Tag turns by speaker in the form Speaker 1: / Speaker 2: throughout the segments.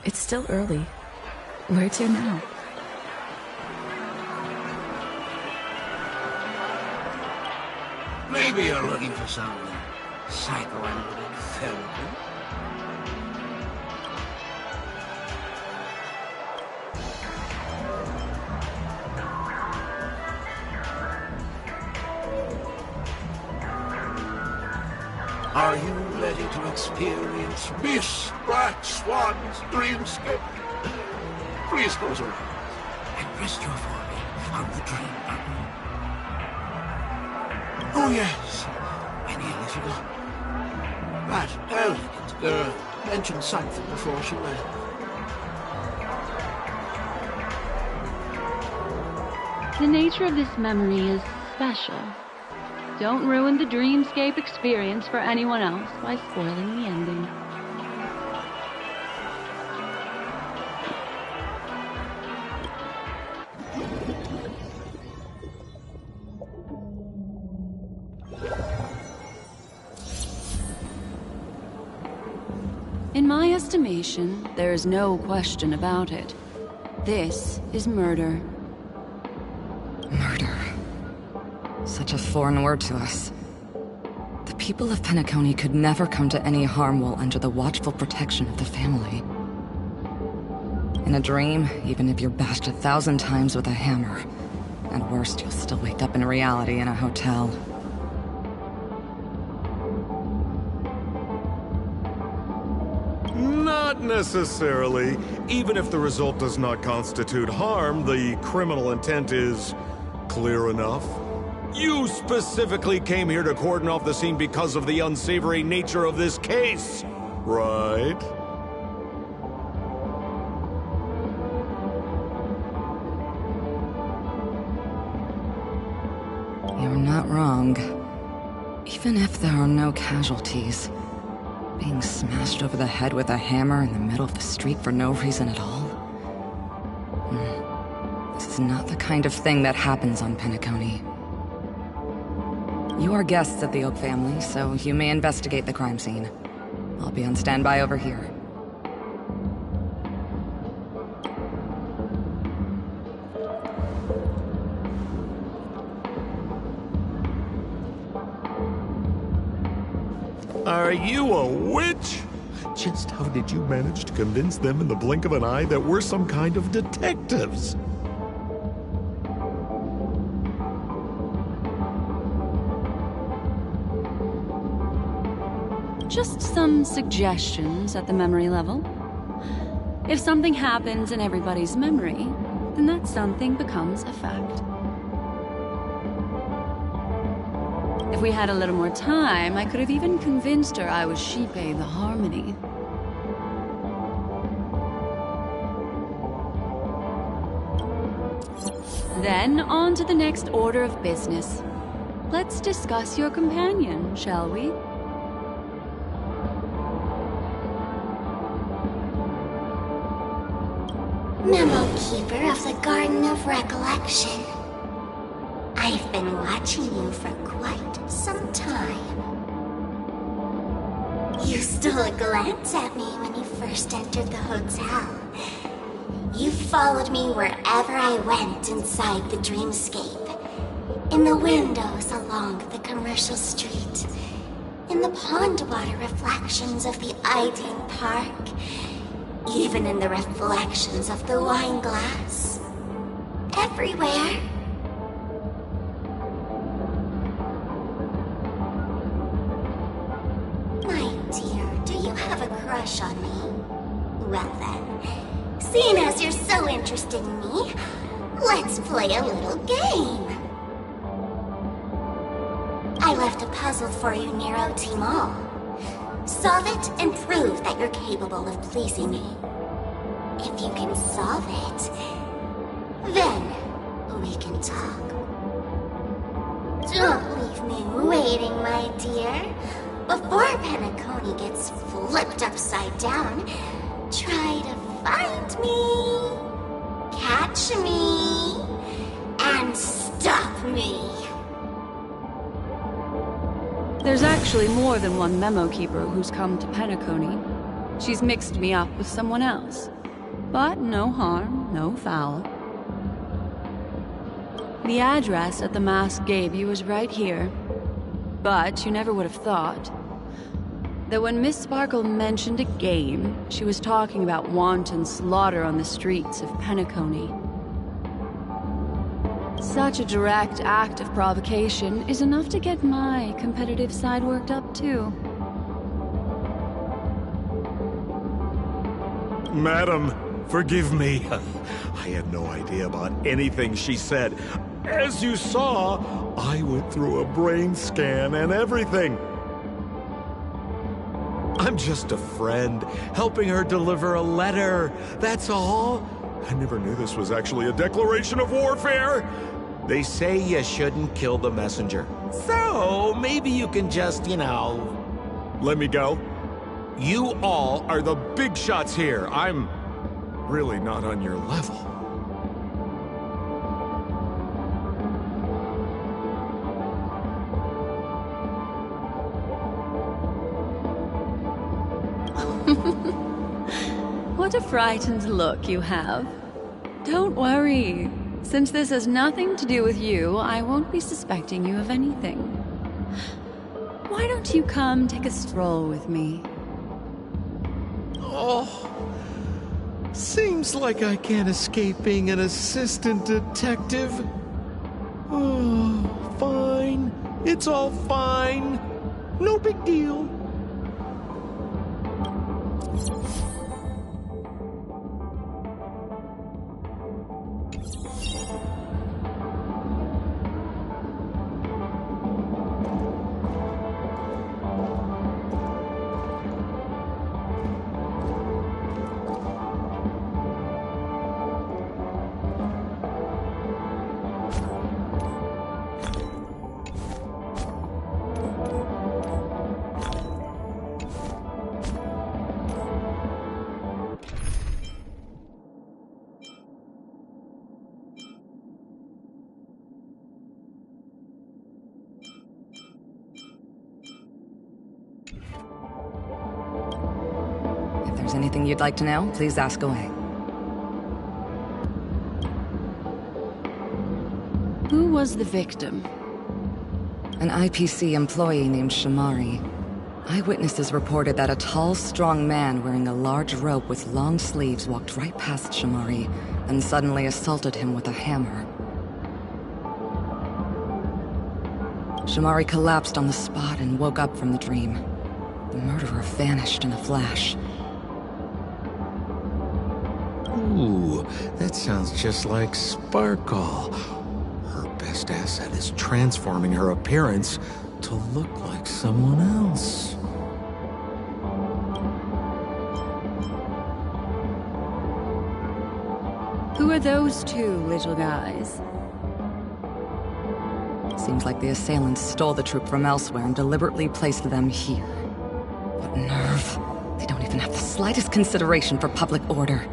Speaker 1: It's still early. Where to now?
Speaker 2: Maybe you're looking for some psychoanalytic therapy? Are you ready to experience Miss Black Swan's dreamscape? Please close your eyes and rest your forehead on the dream button. Oh yes, I nearly forgot. That elegant girl mentioned something before she left.
Speaker 3: The nature of this memory is special. Don't ruin the dreamscape experience for anyone else by spoiling the ending. In my estimation, there is no question about it. This is murder.
Speaker 1: Murder. Such a foreign word to us. The people of Penacony could never come to any harm while under the watchful protection of the family. In a dream, even if you're bashed 1,000 times with a hammer, at worst, you'll still wake up in reality in a hotel.
Speaker 4: Not necessarily. Even if the result does not constitute harm, the criminal intent is clear enough. You specifically came here to cordon off the scene because of the unsavory nature of this case, right?
Speaker 1: You're not wrong. Even if there are no casualties, being smashed over the head with a hammer in the middle of the street for no reason at all? This is not the kind of thing that happens on Penacony. You are guests of the Oak family, so you may investigate the crime scene. I'll be on standby over here.
Speaker 4: Are you a witch? Just how did you manage to convince them in the blink of an eye that we're some kind of detectives?
Speaker 3: Just some suggestions at the memory level. If something happens in everybody's memory, then that something becomes a fact. If we had a little more time, I could have even convinced her I was Sheepe the Harmony. Then, on to the next order of business. Let's discuss your companion, shall we?
Speaker 5: Memo Keeper of the Garden of Recollection. I've been watching you for quite some time. You stole a glance at me when you first entered the hotel. You followed me wherever I went inside the dreamscape. In the windows along the commercial street. In the pond water reflections of the Ideen Park. Even in the reflections of the wine glass. Everywhere. My dear, do you have a crush on me? Well then, seeing as you're so interested in me, let's play a little game. I left a puzzle for you near OT Mall. Solve it and prove that you're capable of pleasing me. If you can solve it, then we can talk. Don't leave me waiting, my dear. Before Penacony gets flipped upside down, try to find me, catch me, and stop me.
Speaker 3: There's actually more than one Memo Keeper who's come to Penacony. she's mixed me up with someone else. But no harm, no foul. The address that the mask gave you was right here. But you never would have thought that when Miss Sparkle mentioned a game, she was talking about wanton slaughter on the streets of Penacony. Such a direct act of provocation is enough to get my competitive side worked up too.
Speaker 4: Madam, forgive me. I had no idea about anything she said. As you saw, I went through a brain scan and everything. I'm just a friend, helping her deliver a letter. That's all. I never knew this was actually a declaration of warfare. They say you shouldn't kill the messenger. So, maybe you can just, let me go. You all are the big shots here. I'm really not on your level.
Speaker 3: What a frightened look you have. Don't worry. Since this has nothing to do with you, I won't be suspecting you of anything. Why don't you come take a stroll with me?
Speaker 4: Oh, seems like I can't escape being an assistant detective. Oh, fine. It's all fine. No big deal.
Speaker 1: If there's anything you'd like to know, please ask away.
Speaker 3: Who was the victim?
Speaker 1: An IPC employee named Shamari. Eyewitnesses reported that a tall, strong man wearing a large robe with long sleeves walked right past Shamari and suddenly assaulted him with a hammer. Shamari collapsed on the spot and woke up from the dream. The murderer vanished in a flash.
Speaker 2: Ooh, that sounds just like Sparkle. Her best asset is transforming her appearance to look like someone else.
Speaker 3: Who are those two little guys?
Speaker 1: Seems like the assailants stole the troop from elsewhere and deliberately placed them here. What nerve. They don't even have the slightest consideration for public order.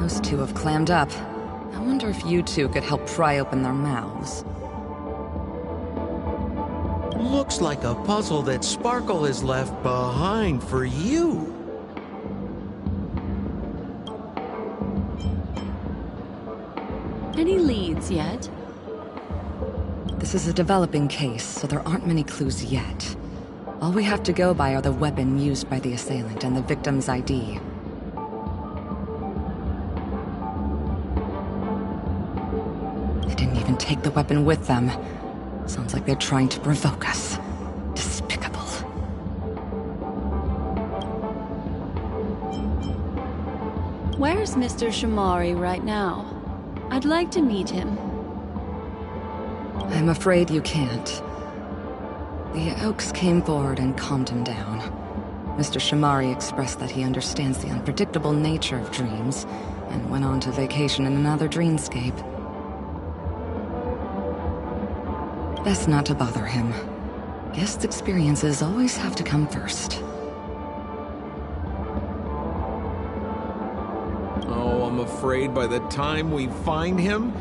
Speaker 1: Those two have clammed up. I wonder if you two could help pry open their mouths.
Speaker 2: Looks like a puzzle that Sparkle has left behind for you.
Speaker 3: Any leads yet?
Speaker 1: This is a developing case, so there aren't many clues yet. All we have to go by are the weapon used by the assailant and the victim's ID. They didn't even take the weapon with them. Sounds like they're trying to provoke us. Despicable.
Speaker 3: Where's Mr. Shamari right now? I'd like to meet him.
Speaker 1: I'm afraid you can't. The Oaks came forward and calmed him down. Mr. Shamari expressed that he understands the unpredictable nature of dreams, and went on to vacation in another dreamscape. Best not to bother him. Guest experiences always have to come first.
Speaker 2: Oh, I'm afraid by the time we find him,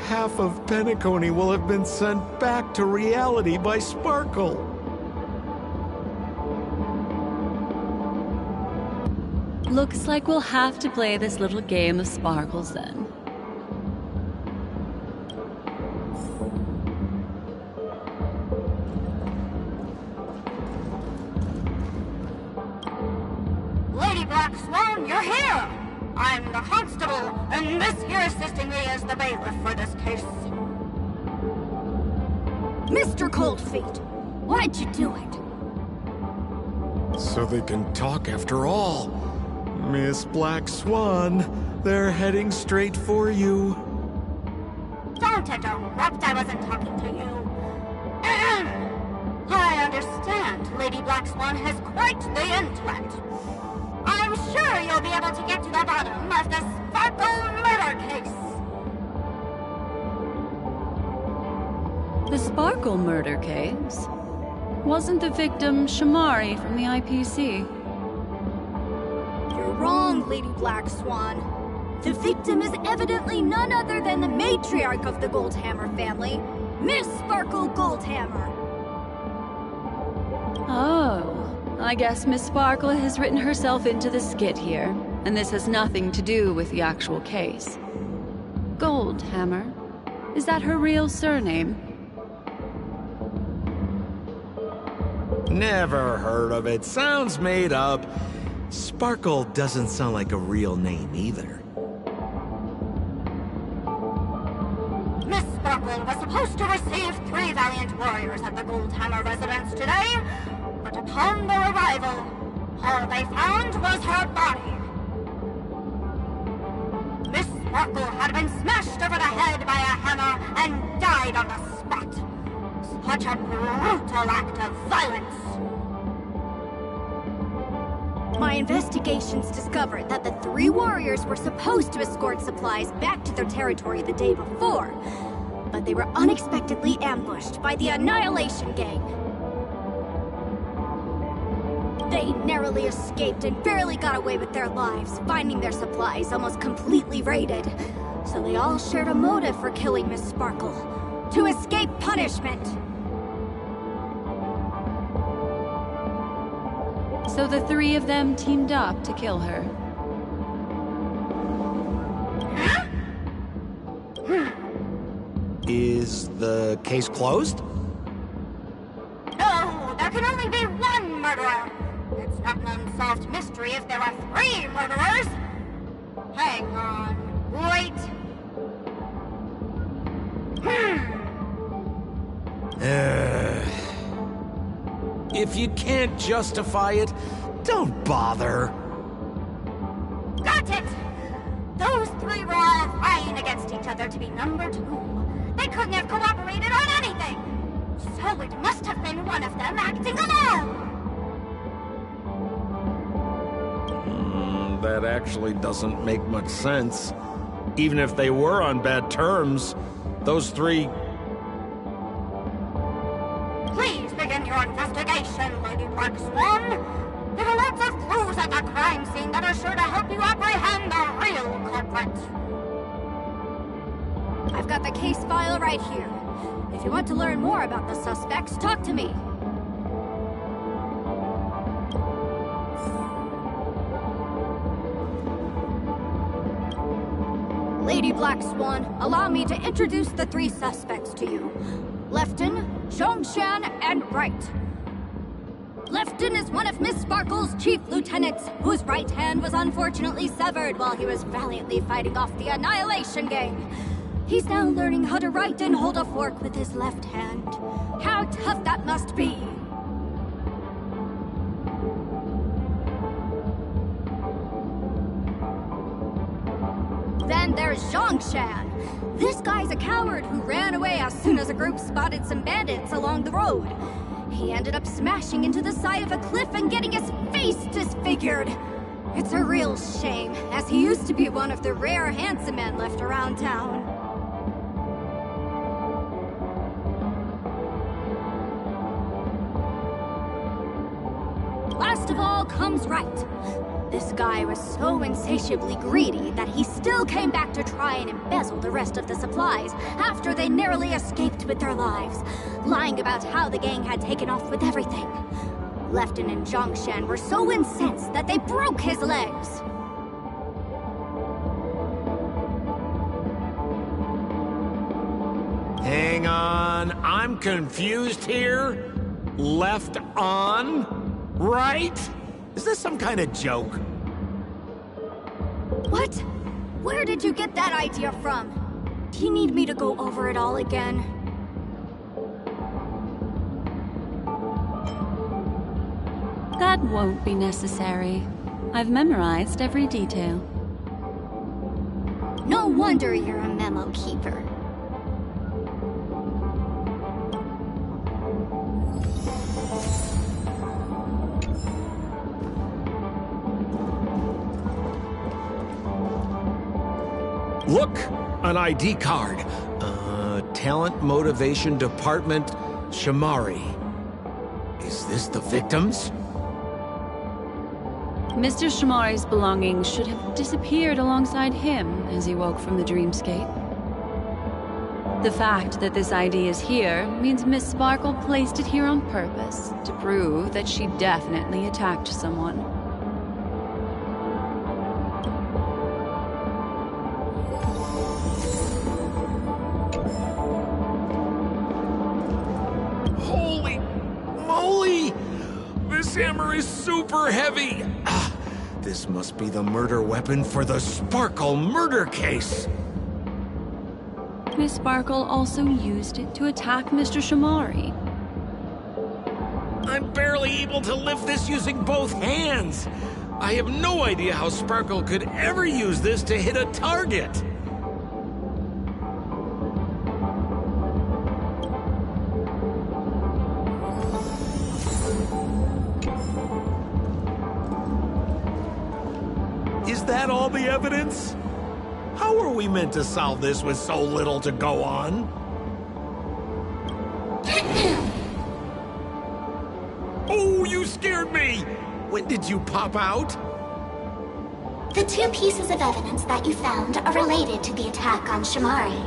Speaker 4: half of Penacony will have been sent back to reality by Sparkle.
Speaker 3: Looks like we'll have to play this little game of Sparkles then.
Speaker 6: Lady Black Swan, you're here! I'm the constable, and this here assisting me is the bailiff for this case.
Speaker 7: Mr. Coldfeet, why'd you do it?
Speaker 4: So they can talk after all. Miss Black Swan, they're heading straight for you.
Speaker 6: Don't interrupt, I wasn't talking to you. I understand Lady Black Swan has quite the intellect. I'm sure you'll be able to get to the bottom of the Sparkle murder case.
Speaker 3: The Sparkle murder case? Wasn't the victim Shamari from the IPC?
Speaker 7: You're wrong, Lady Black Swan. The victim is evidently none other than the matriarch of the Goldhammer family, Miss Sparkle Goldhammer.
Speaker 3: Oh, I guess Miss Sparkle has written herself into the skit here, and this has nothing to do with the actual case. Goldhammer? Is that her real surname?
Speaker 4: Never heard of it. Sounds made up. Sparkle doesn't sound like a real name either.
Speaker 6: Miss Sparkle was supposed to receive 3 valiant warriors at the Goldhammer residence today, but upon their arrival, all they found was her body. Miss Sparkle had been smashed over the head by a hammer and died on the spot. Such a brutal act of violence.
Speaker 7: My investigations discovered that the 3 warriors were supposed to escort supplies back to their territory the day before, but they were unexpectedly ambushed by the Annihilation Gang. They narrowly escaped and barely got away with their lives, finding their supplies almost completely raided. So they all shared a motive for killing Miss Sparkle: to escape punishment.
Speaker 3: So the 3 of them teamed up to kill her.
Speaker 4: Is the case closed?
Speaker 6: No, there can only be one murderer. It's not an unsolved mystery if there are 3 murderers. Hang on. Wait.
Speaker 4: If you can't justify it, don't bother.
Speaker 6: Got it! Those 3 were all vying against each other to be number 2. They couldn't have cooperated on anything. So it must have been one of them acting alone.
Speaker 4: That actually doesn't make much sense. Even if they were on bad terms, those 3...
Speaker 6: Please begin your investigation, Lady Black Swan. There are lots of clues at the crime scene that are sure to help you apprehend the real culprit.
Speaker 7: I've got the case file right here. If you want to learn more about the suspects, talk to me. Lady Black Swan, allow me to introduce the 3 suspects to you. Lefton, Zhongshan, and Wright. Lefton is one of Miss Sparkle's chief lieutenants, whose right hand was unfortunately severed while he was valiantly fighting off the Annihilation Gang. He's now learning how to write and hold a fork with his left hand. How tough that must be! Then there's Zhongshan. This guy's a coward who ran away as soon as a group spotted some bandits along the road. He ended up smashing into the side of a cliff and getting his face disfigured. It's a real shame, as he used to be one of the rare handsome men left around town. Last of all, all comes right. This guy was so insatiably greedy that he still came back to try and embezzle the rest of the supplies after they narrowly escaped with their lives, lying about how the gang had taken off with everything. Lefton and Zhongshan were so incensed that they broke his legs.
Speaker 4: Hang on, I'm confused here. Left on? Right? Is this some kind of joke?
Speaker 7: What? Where did you get that idea from? Do you need me to go over it all again?
Speaker 3: That won't be necessary. I've memorized every detail.
Speaker 7: No wonder you're a memo keeper.
Speaker 4: Look! An ID card. Talent Motivation Department, Shamari. Is this the victims?
Speaker 3: Mr. Shamari's belongings should have disappeared alongside him as he woke from the dreamscape. The fact that this ID is here means Miss Sparkle placed it here on purpose to prove that she definitely attacked someone.
Speaker 4: Holy moly! This hammer is super heavy! This must be the murder weapon for the Sparkle murder case!
Speaker 3: Miss Sparkle also used it to attack Mr. Shamari.
Speaker 4: I'm barely able to lift this using both hands! I have no idea how Sparkle could ever use this to hit a target! Is that all the evidence? How are we meant to solve this with so little to go on? Oh, you scared me! When did you pop out?
Speaker 5: The two pieces of evidence that you found are related to the attack on Shamari.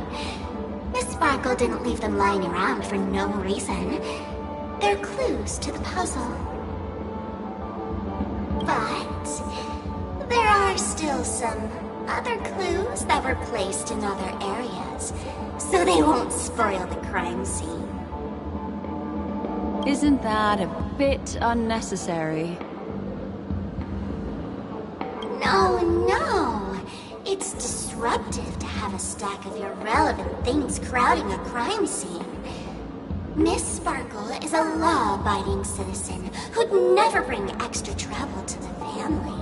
Speaker 5: Miss Sparkle didn't leave them lying around for no reason. They're clues to the puzzle. But there are still some other clues that were placed in other areas, so they won't spoil the crime scene.
Speaker 3: Isn't that a bit unnecessary?
Speaker 5: No. It's disruptive to have a stack of irrelevant things crowding a crime scene. Miss Sparkle is a law-abiding citizen who'd never bring extra trouble to the family.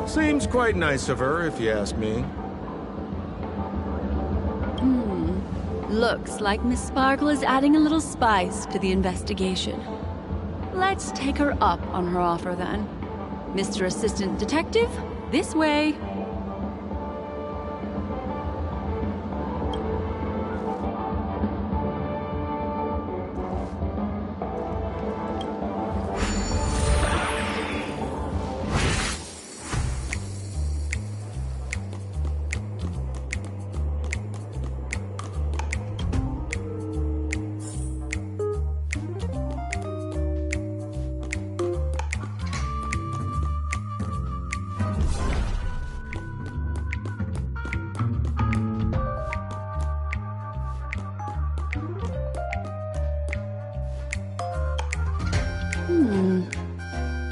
Speaker 4: Seems quite nice of her, if you ask me.
Speaker 3: Looks like Miss Sparkle is adding a little spice to the investigation. Let's take her up on her offer then. Mr. Assistant Detective, this way.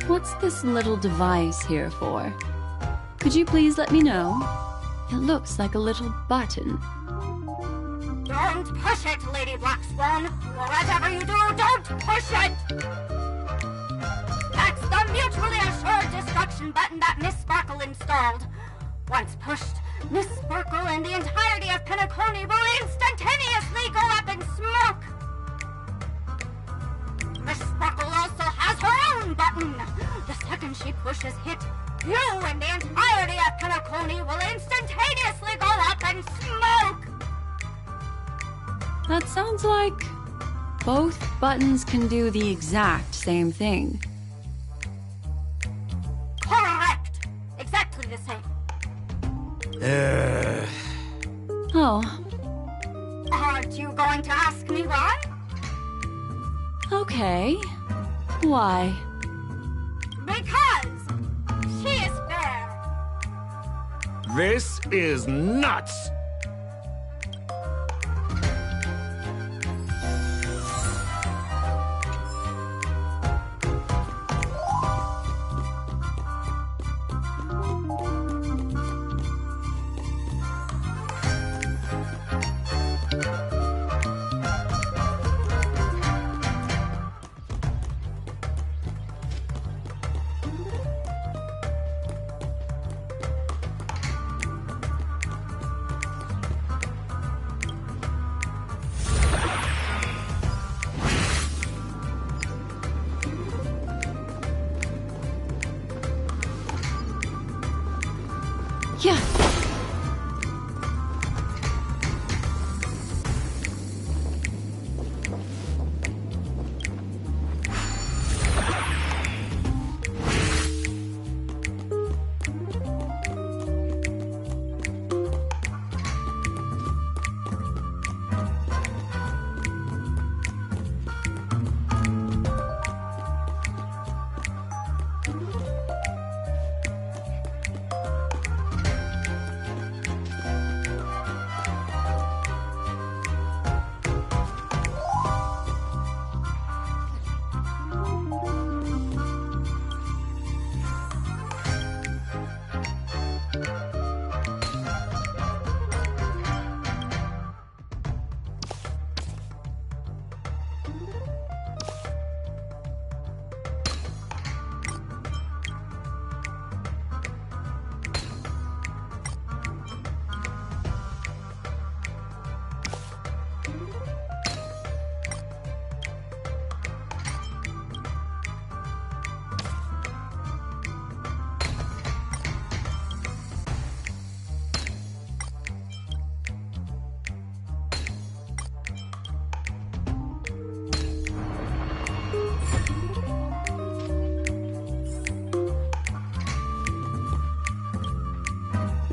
Speaker 3: What's this little device here for? Could you please let me know? It looks like a little button.
Speaker 6: Don't push it, Lady Black Swan. Whatever you do, don't push it! That's the mutually assured destruction button that Miss Sparkle installed. Once pushed, Miss Sparkle and the entirety of Penacony will instantaneously go up in smoke! Miss Sparkle also has her own button. The second she pushes hit, you and the entirety of Penacony will instantaneously go up in smoke!
Speaker 3: That sounds like Both buttons can do the exact same thing.
Speaker 6: Correct! Exactly the same.
Speaker 3: Oh,
Speaker 6: Aren't you going to ask me why?
Speaker 3: okay. Why?
Speaker 6: Because she is fair.
Speaker 4: This is nuts!
Speaker 3: Yeah.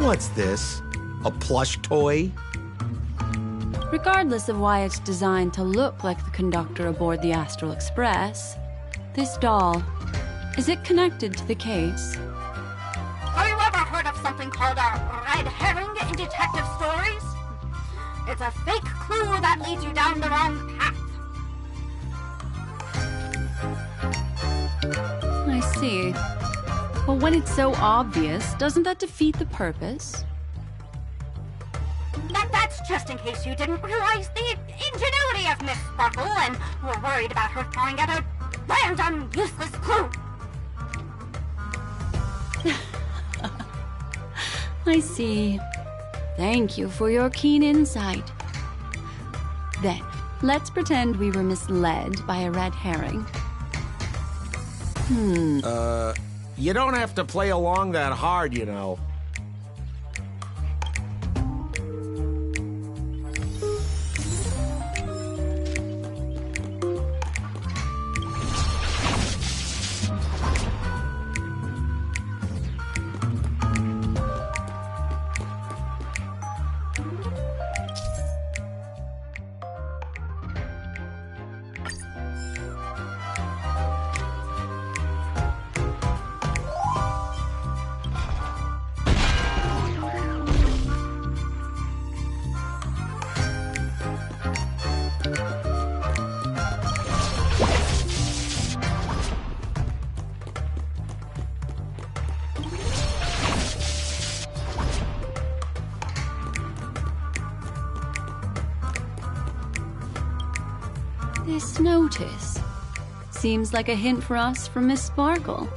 Speaker 8: What's this? A plush toy?
Speaker 3: Regardless of why it's designed to look like the conductor aboard the Astral Express, this doll, is it connected to the case?
Speaker 6: Have you ever heard of something called a red herring in detective stories? It's a fake clue that leads you down the wrong path.
Speaker 3: I see. But when it's so obvious, doesn't that defeat the purpose?
Speaker 6: That's just in case you didn't realize the ingenuity of Miss Sparkle and were worried about her throwing out a random, useless clue.
Speaker 3: I see. Thank you for your keen insight. Then, let's pretend we were misled by a red herring.
Speaker 4: You don't have to play along that hard, you know.
Speaker 3: This notice seems like a hint for us from Miss Sparkle.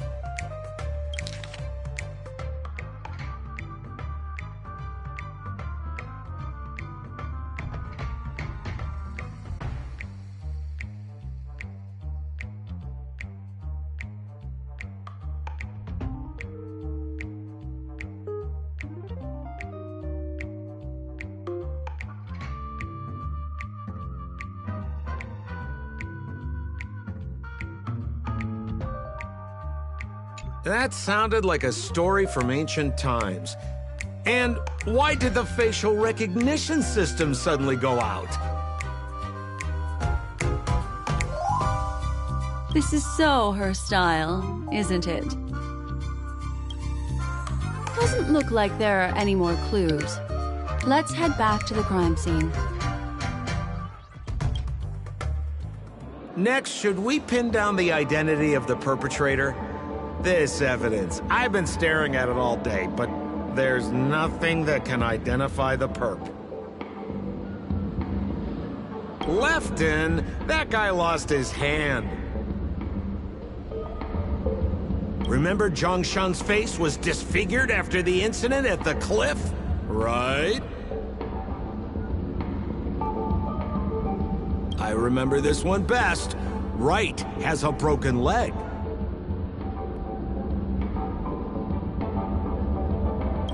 Speaker 8: That sounded like a story from ancient times. And why did the facial recognition system suddenly go out?
Speaker 3: This is so her style, isn't it? Doesn't look like there are any more clues. Let's head back to the crime scene.
Speaker 8: Next, should we pin down the identity of the perpetrator? This evidence, I've been staring at it all day, but there's nothing that can identify the perp. Lefton, that guy lost his hand. Remember Zhongshan's face was disfigured after the incident at the cliff? Right? I remember this one best. Right has a broken leg.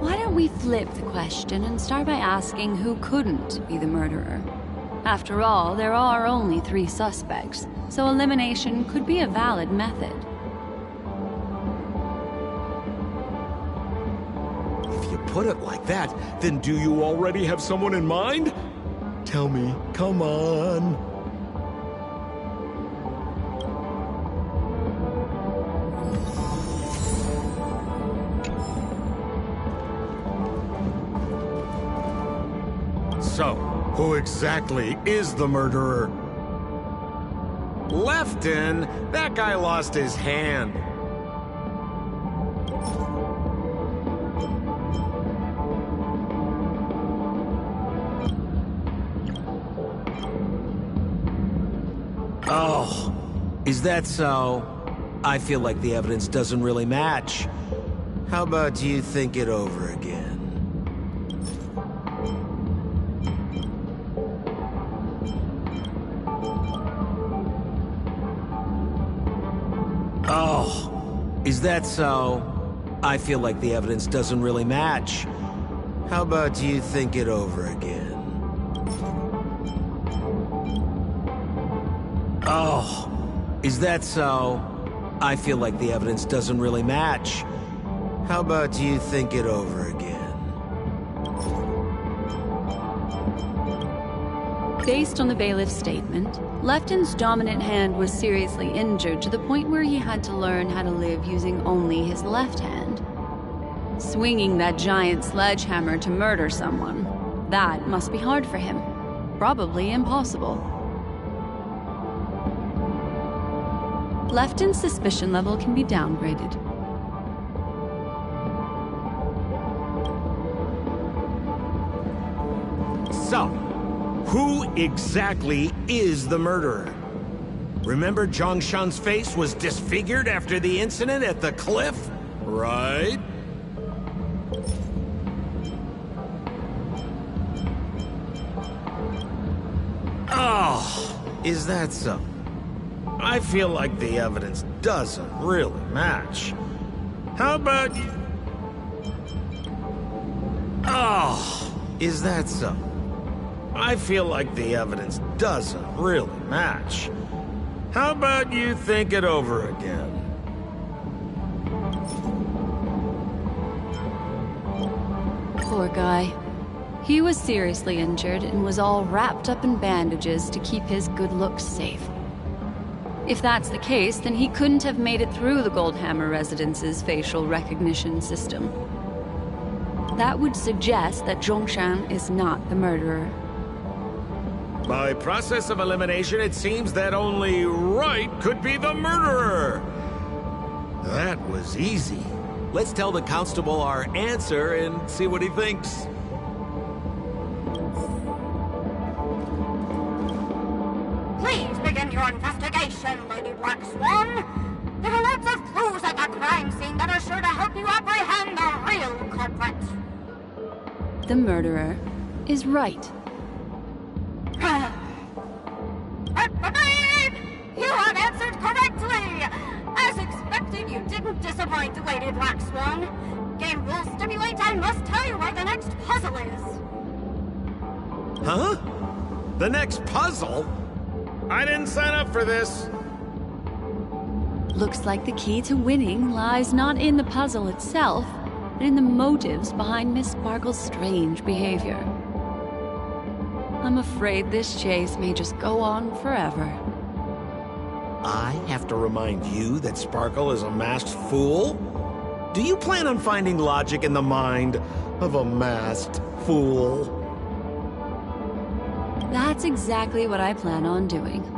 Speaker 3: Why don't we flip the question and start by asking who couldn't be the murderer? After all, there are only 3 suspects, so elimination could be a valid method.
Speaker 4: If you put it like that, then do you already have someone in mind? Tell me, come on. So, who exactly is the murderer?
Speaker 8: Lefton, that guy lost his hand. Oh, is that so? I feel like the evidence doesn't really match. How about you think it over again? Oh, is that so? I feel like the evidence doesn't really match. How about you think it over again? Oh, is that so? I feel like the evidence doesn't really match. How about you think it over again?
Speaker 3: Based on the bailiff's statement, Lefton's dominant hand was seriously injured to the point where he had to learn how to live using only his left hand. Swinging that giant sledgehammer to murder someone, that must be hard for him. Probably impossible. Lefton's suspicion level can be downgraded.
Speaker 8: So, who exactly is the murderer? Remember Zhongshan's face was disfigured after the incident at the cliff? Right? Oh, is that so? I feel like the evidence doesn't really match. How about you? Oh, is that so? I feel like the evidence doesn't really match. How about you think it over again?
Speaker 3: Poor guy. He was seriously injured and was all wrapped up in bandages to keep his good looks safe. If that's the case, then he couldn't have made it through the Goldhammer Residence's facial recognition system. That would suggest that Zhongshan is not the murderer.
Speaker 8: By process of elimination, it seems that only Wright could be the murderer. That was easy. Let's tell the constable our answer and see what he thinks.
Speaker 6: Please begin your investigation, Lady Black Swan. There are lots of clues at the crime scene that are sure to help you apprehend the real culprit.
Speaker 3: The murderer is Wright.
Speaker 6: You have answered correctly! As expected, you didn't disappoint, Lady Black Swan. Game rules stipulate I must tell you where the next puzzle is.
Speaker 8: Huh? The next puzzle? I didn't sign up for this.
Speaker 3: Looks like the key to winning lies not in the puzzle itself, but in the motives behind Miss Sparkle's strange behavior. I'm afraid this chase may just go on forever.
Speaker 8: I have to remind you that Sparkle is a masked fool? Do you plan on finding logic in the mind of a masked fool?
Speaker 3: That's exactly what I plan on doing.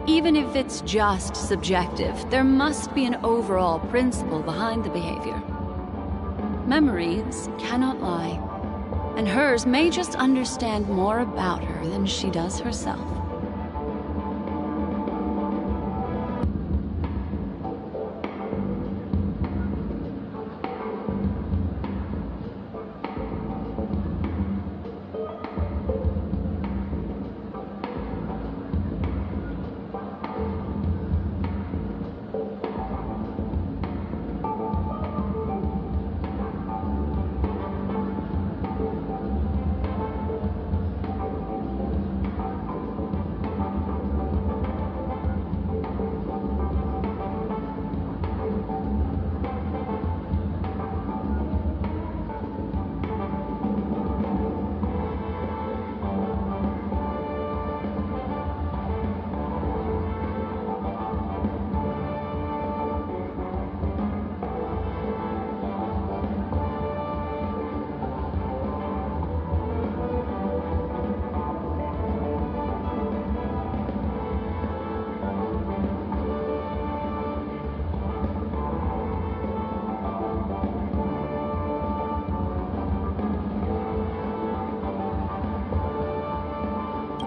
Speaker 3: Even if it's just subjective, there must be an overall principle behind the behavior. Memories cannot lie, and hers may just understand more about her than she does herself.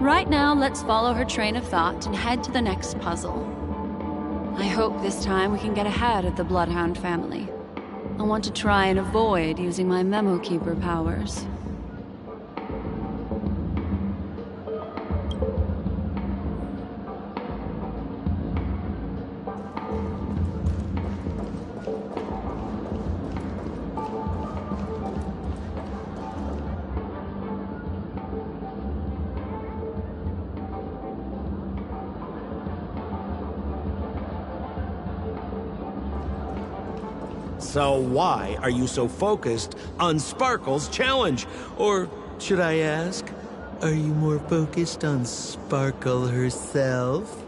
Speaker 3: Right now, let's follow her train of thought and head to the next puzzle. I hope this time we can get ahead of the Bloodhound family. I want to try and avoid using my Memo Keeper powers.
Speaker 8: So why are you so focused on Sparkle's challenge? Or should I ask, are you more focused on Sparkle herself?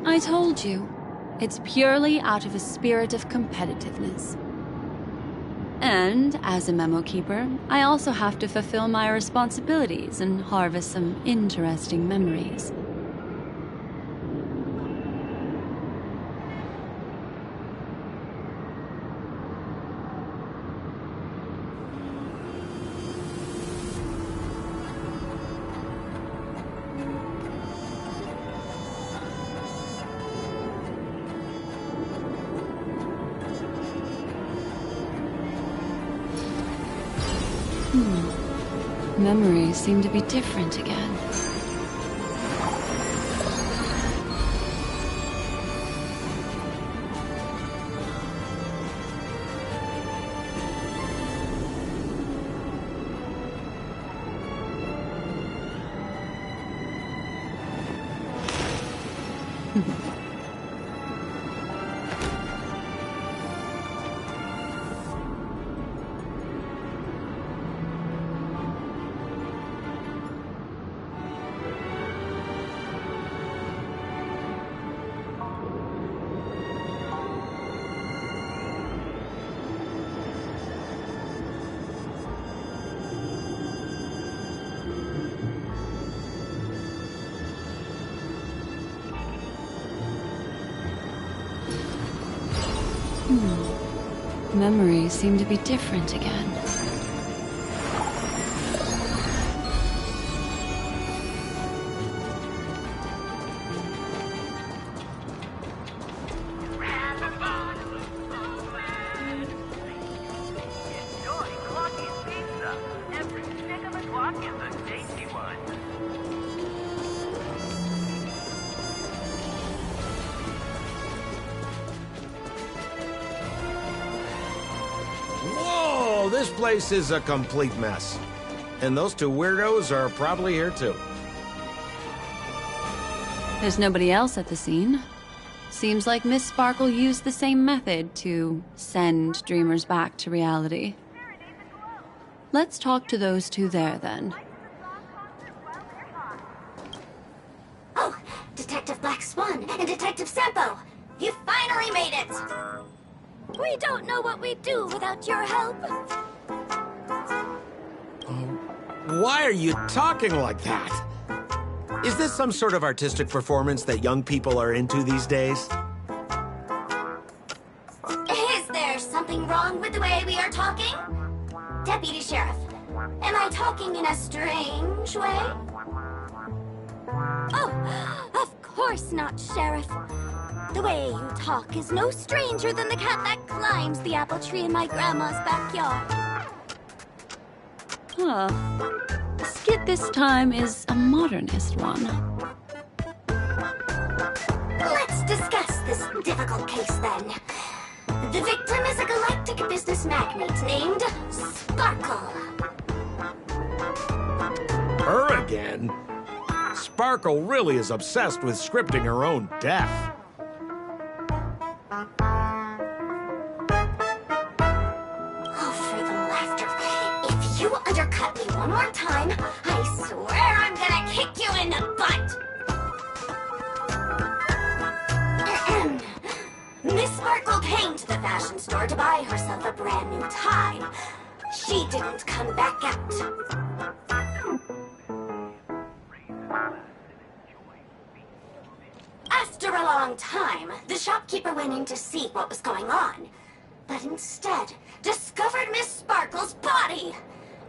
Speaker 3: I told you, it's purely out of a spirit of competitiveness. And, as a Memo Keeper, I also have to fulfill my responsibilities and harvest some interesting memories. Memories seem to be different again. Memories seem to be different again.
Speaker 8: this place is a complete mess. And those two weirdos are probably here too.
Speaker 3: There's nobody else at the scene. Seems like Miss Sparkle used the same method to send dreamers back to reality. Let's talk to those two there, then.
Speaker 5: Oh, Detective Black Swan and Detective Sampo! You finally made it!
Speaker 7: We don't know what we'd do without your help.
Speaker 8: Why are you talking like that? Is this some sort of artistic performance that young people are into these days?
Speaker 5: Is there something wrong with the way we are talking? Deputy Sheriff, am I talking in a strange way?
Speaker 7: Oh, of course not, Sheriff. The way you talk is no stranger than the cat that climbs the apple tree in my grandma's backyard.
Speaker 3: Huh. The skit this time is a modernist one.
Speaker 5: Let's discuss this difficult case then. The victim is a galactic business magnate named Sparkle.
Speaker 8: Her again? Sparkle really is obsessed with scripting her own death.
Speaker 5: Oh, for the laughter. If you undercut me one more time, I swear I'm gonna kick you in the butt! Ahem. Miss Sparkle came to the fashion store to buy herself a brand new tie. She didn't come back out. After a long time, the shopkeeper went in to see what was going on, but instead discovered Miss Sparkle's body.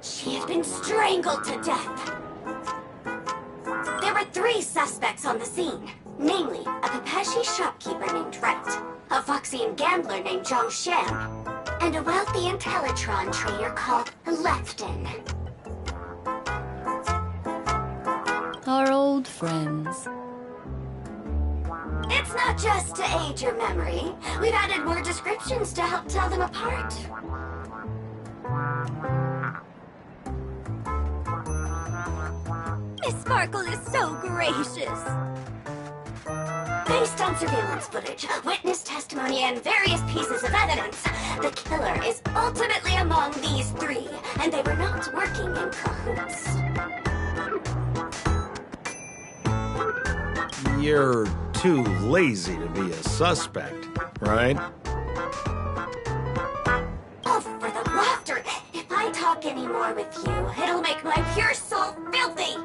Speaker 5: She had been strangled to death. There were 3 suspects on the scene, namely a Pepeshi shopkeeper named Wright, a Foxian gambler named Zhang Shan, and a wealthy Intellitron trader called Lefton.
Speaker 3: Our old friends.
Speaker 5: It's not just to aid your memory. We've added more descriptions to help tell them apart.
Speaker 7: Miss Sparkle is so gracious.
Speaker 5: Based on surveillance footage, witness testimony, and various pieces of evidence, the killer is ultimately among these 3, and they were not working in cahoots.
Speaker 8: You're too lazy to be a suspect, right?
Speaker 5: Oh, for the laughter! If I talk any more with you, it'll make my pure soul filthy!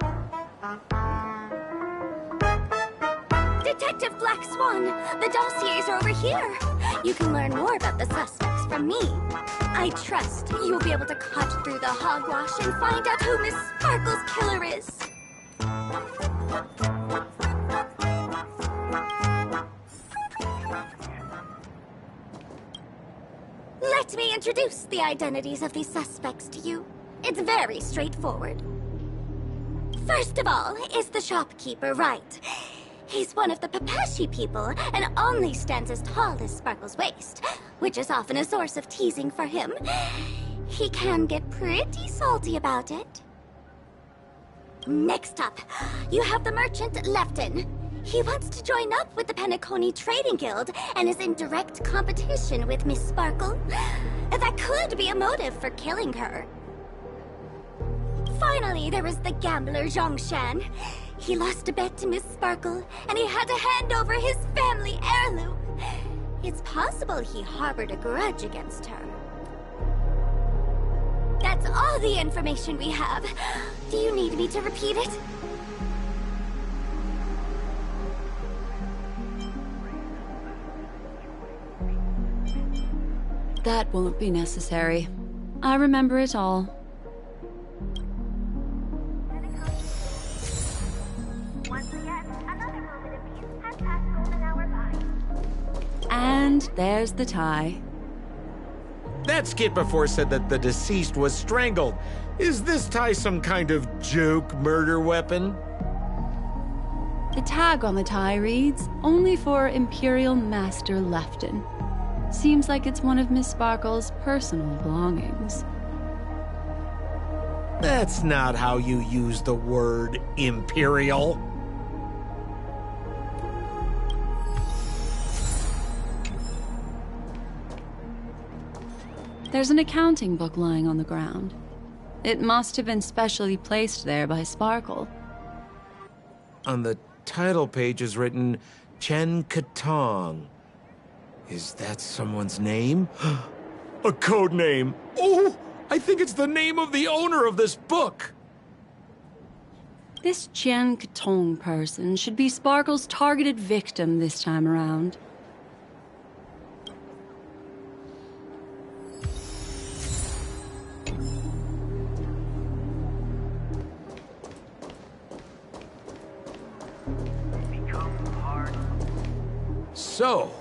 Speaker 7: Detective Black Swan, the dossiers are over here. You can learn more about the suspects from me. I trust you'll be able to cut through the hogwash and find out who Miss Sparkle's killer is. Let me introduce the identities of these suspects to you. It's very straightforward. First of all is the shopkeeper, Wright. He's one of the Pepeshi people and only stands as tall as Sparkle's waist, which is often a source of teasing for him. He can get pretty salty about it. Next up, you have the merchant Lefton. He wants to join up with the Penacony Trading Guild and is in direct competition with Miss Sparkle. That could be a motive for killing her. Finally, there is the gambler Zhang Shan. He lost a bet to Miss Sparkle, and he had to hand over his family heirloom. It's possible he harbored a grudge against her. That's all the information we have. Do you need me to repeat it?
Speaker 3: That won't be necessary. I remember it all. And there's the tie.
Speaker 8: That skit before said that the deceased was strangled. Is this tie some kind of joke murder weapon?
Speaker 3: The tag on the tie reads, "Only for Imperial Master Lefton." Seems like it's one of Miss Sparkle's personal belongings.
Speaker 8: That's not how you use the word imperial.
Speaker 3: There's an accounting book lying on the ground. It must have been specially placed there by Sparkle.
Speaker 8: On the title page is written Chen Katong. Is that someone's name? A code name. Oh, I think it's the name of the owner of this book.
Speaker 3: This Chen Katong person should be Sparkle's targeted victim this time around.
Speaker 8: So,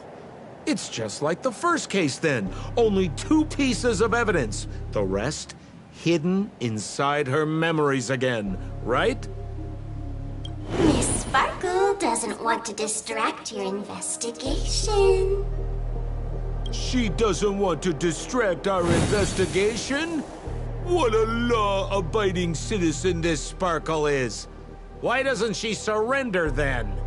Speaker 8: it's just like the first case then. Only 2 pieces of evidence. The rest hidden inside her memories again, right?
Speaker 5: Miss Sparkle doesn't want to distract your investigation.
Speaker 8: She doesn't want to distract our investigation? What a law-abiding citizen this Sparkle is. Why doesn't she surrender then?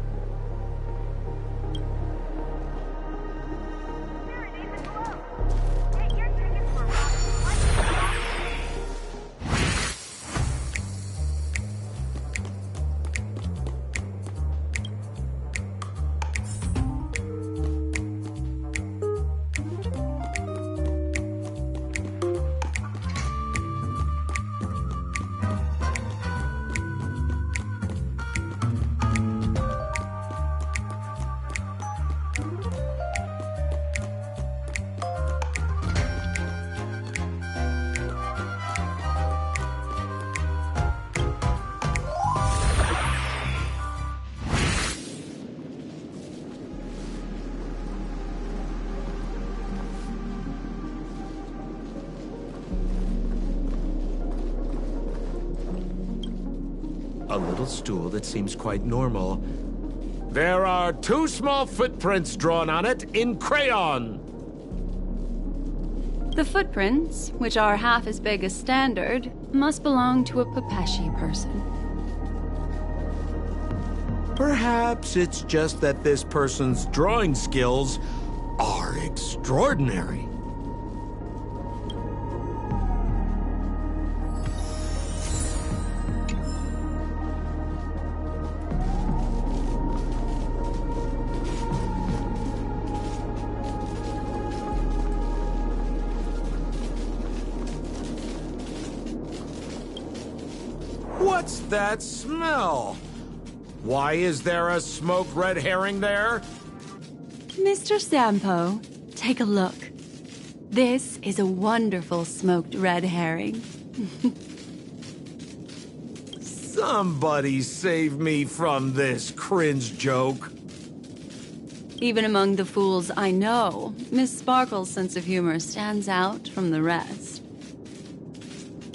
Speaker 8: A little stool that seems quite normal. There are 2 small footprints drawn on it in crayon.
Speaker 3: The footprints, which are half as big as standard, must belong to a Pepeshi person.
Speaker 8: Perhaps it's just that this person's drawing skills are extraordinary. What's that smell? Why is there a smoked red herring there?
Speaker 3: Mr. Sampo, take a look. This is a wonderful smoked red herring.
Speaker 8: Somebody save me from this cringe joke.
Speaker 3: Even among the fools I know, Miss Sparkle's sense of humor stands out from the rest.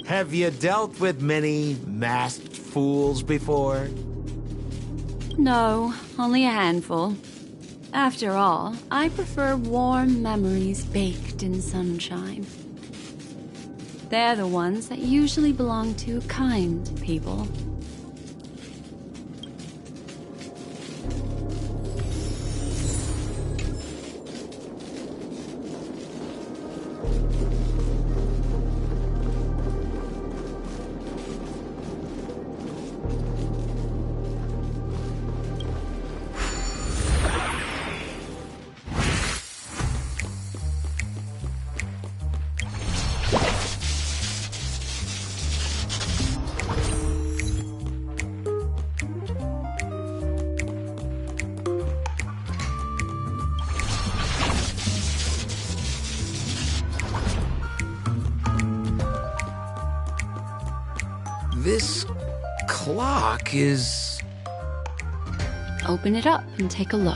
Speaker 8: Have you dealt with many masked fools before?
Speaker 3: No, only a handful. After all, I prefer warm memories baked in sunshine. They're the ones that usually belong to kind people.
Speaker 8: This clock is...
Speaker 3: Open it up and take a look.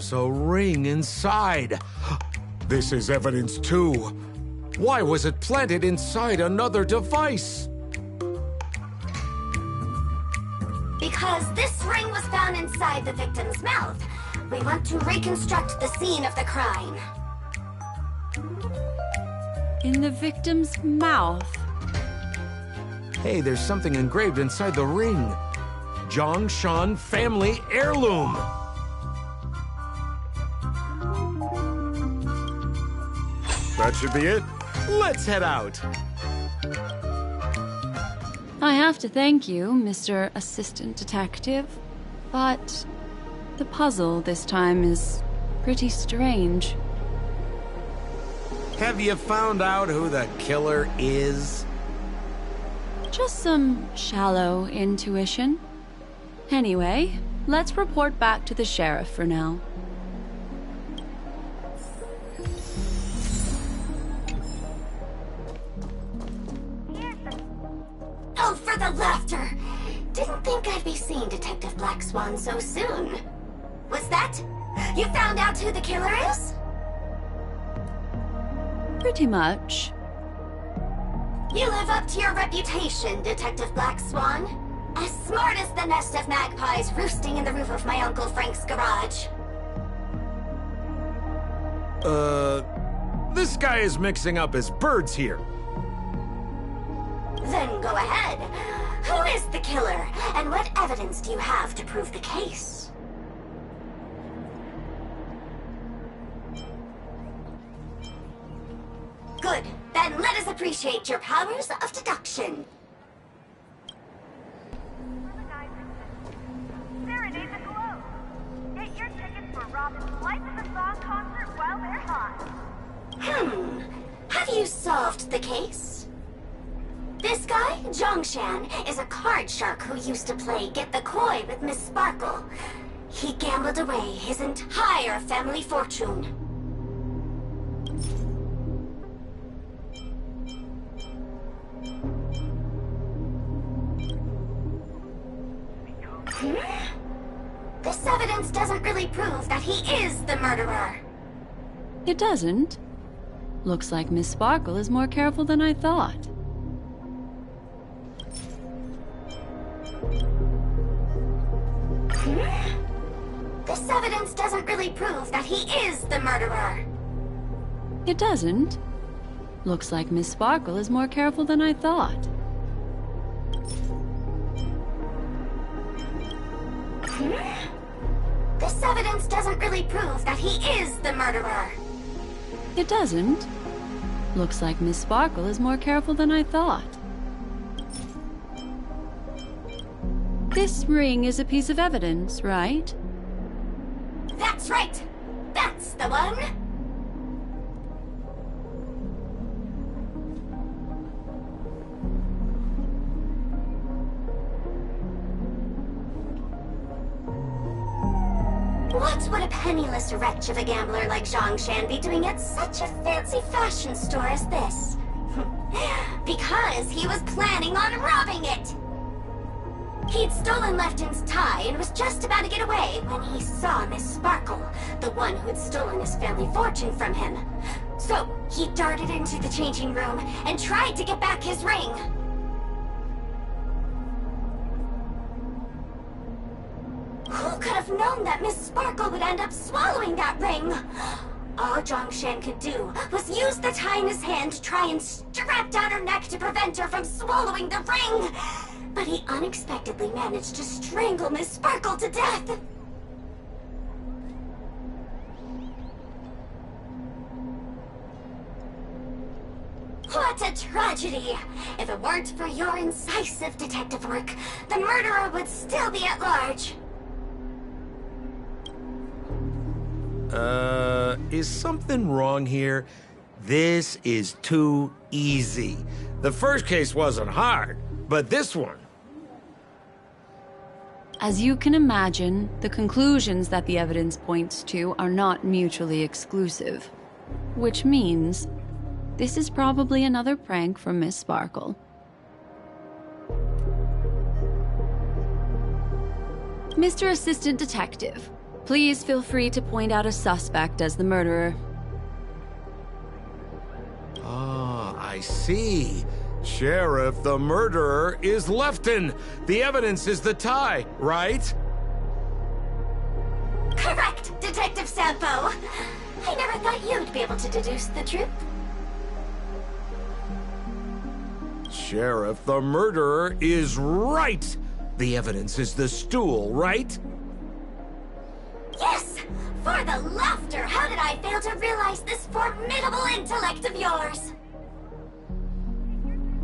Speaker 8: There's a ring inside.
Speaker 4: This is evidence too.
Speaker 8: Why was it planted inside another device?
Speaker 5: Because this ring was found inside the victim's mouth. We want to reconstruct the scene of the crime.
Speaker 3: In the victim's mouth.
Speaker 8: Hey, there's something engraved inside the ring. Zhongshan family heirloom.
Speaker 4: That should be it.
Speaker 8: Let's head out.
Speaker 3: I have to thank you, Mr. Assistant Detective, but the puzzle this time is pretty strange.
Speaker 8: Have you found out who the killer is?
Speaker 3: Just some shallow intuition. Anyway, let's report back to the sheriff for now.
Speaker 5: Oh, for the laughter! Didn't think I'd be seeing Detective Black Swan so soon. Was that? You found out who the killer is?
Speaker 3: Pretty much.
Speaker 5: You live up to your reputation, Detective Black Swan. As smart as the nest of magpies roosting in the roof of my Uncle Frank's garage.
Speaker 8: This guy is mixing up his birds here.
Speaker 5: Then go ahead. Who is the killer, and what evidence do you have to prove the case? Good. Then let us appreciate your powers of deduction.
Speaker 6: Serenade the globe. Get your tickets for Robin's Life is a Song concert while they're hot.
Speaker 5: Have you solved the case? This guy, Zhongshan, is a card shark who used to play Get the Koi with Miss Sparkle. He gambled away his entire family fortune. This evidence doesn't really prove that he is the murderer.
Speaker 3: It doesn't. Looks like Miss Sparkle is more careful than I thought.
Speaker 5: This evidence doesn't really prove that he is the murderer.
Speaker 3: It doesn't. Looks like Miss Sparkle is more careful than I thought.
Speaker 5: This evidence doesn't really prove that he is the murderer.
Speaker 3: It doesn't. Looks like Miss Sparkle is more careful than I thought. This ring is a piece of evidence, right?
Speaker 5: That's right! That's the one! What would a penniless wretch of a gambler like Zhongshan be doing at such a fancy fashion store as this? Because he was planning on robbing it! He'd stolen Lefton's tie and was just about to get away when he saw Miss Sparkle, the one who'd stolen his family fortune from him. So he darted into the changing room and tried to get back his ring. Who could have known that Miss Sparkle would end up swallowing that ring? All Zhongshan could do was use the tie in his hand to try and strap down her neck to prevent her from swallowing the ring. But he unexpectedly managed to strangle Miss Sparkle to death. What a tragedy! If it weren't for your incisive detective work, the murderer would still be at large.
Speaker 8: Is something wrong here? This is too easy. The first case wasn't hard, but this one...
Speaker 3: As you can imagine, the conclusions that the evidence points to are not mutually exclusive. Which means, this is probably another prank from Miss Sparkle. Mr. Assistant Detective, Please feel free to point out a suspect as the murderer.
Speaker 8: Ah, I see. Sheriff, the murderer is Lefton. The evidence is the tie, right?
Speaker 5: Correct, Detective Sampo. I never thought you'd be able to deduce the truth.
Speaker 8: Sheriff, the murderer is right. The evidence is the stool, right?
Speaker 5: Yes! For the laughter, how did I fail to realize this formidable intellect of yours?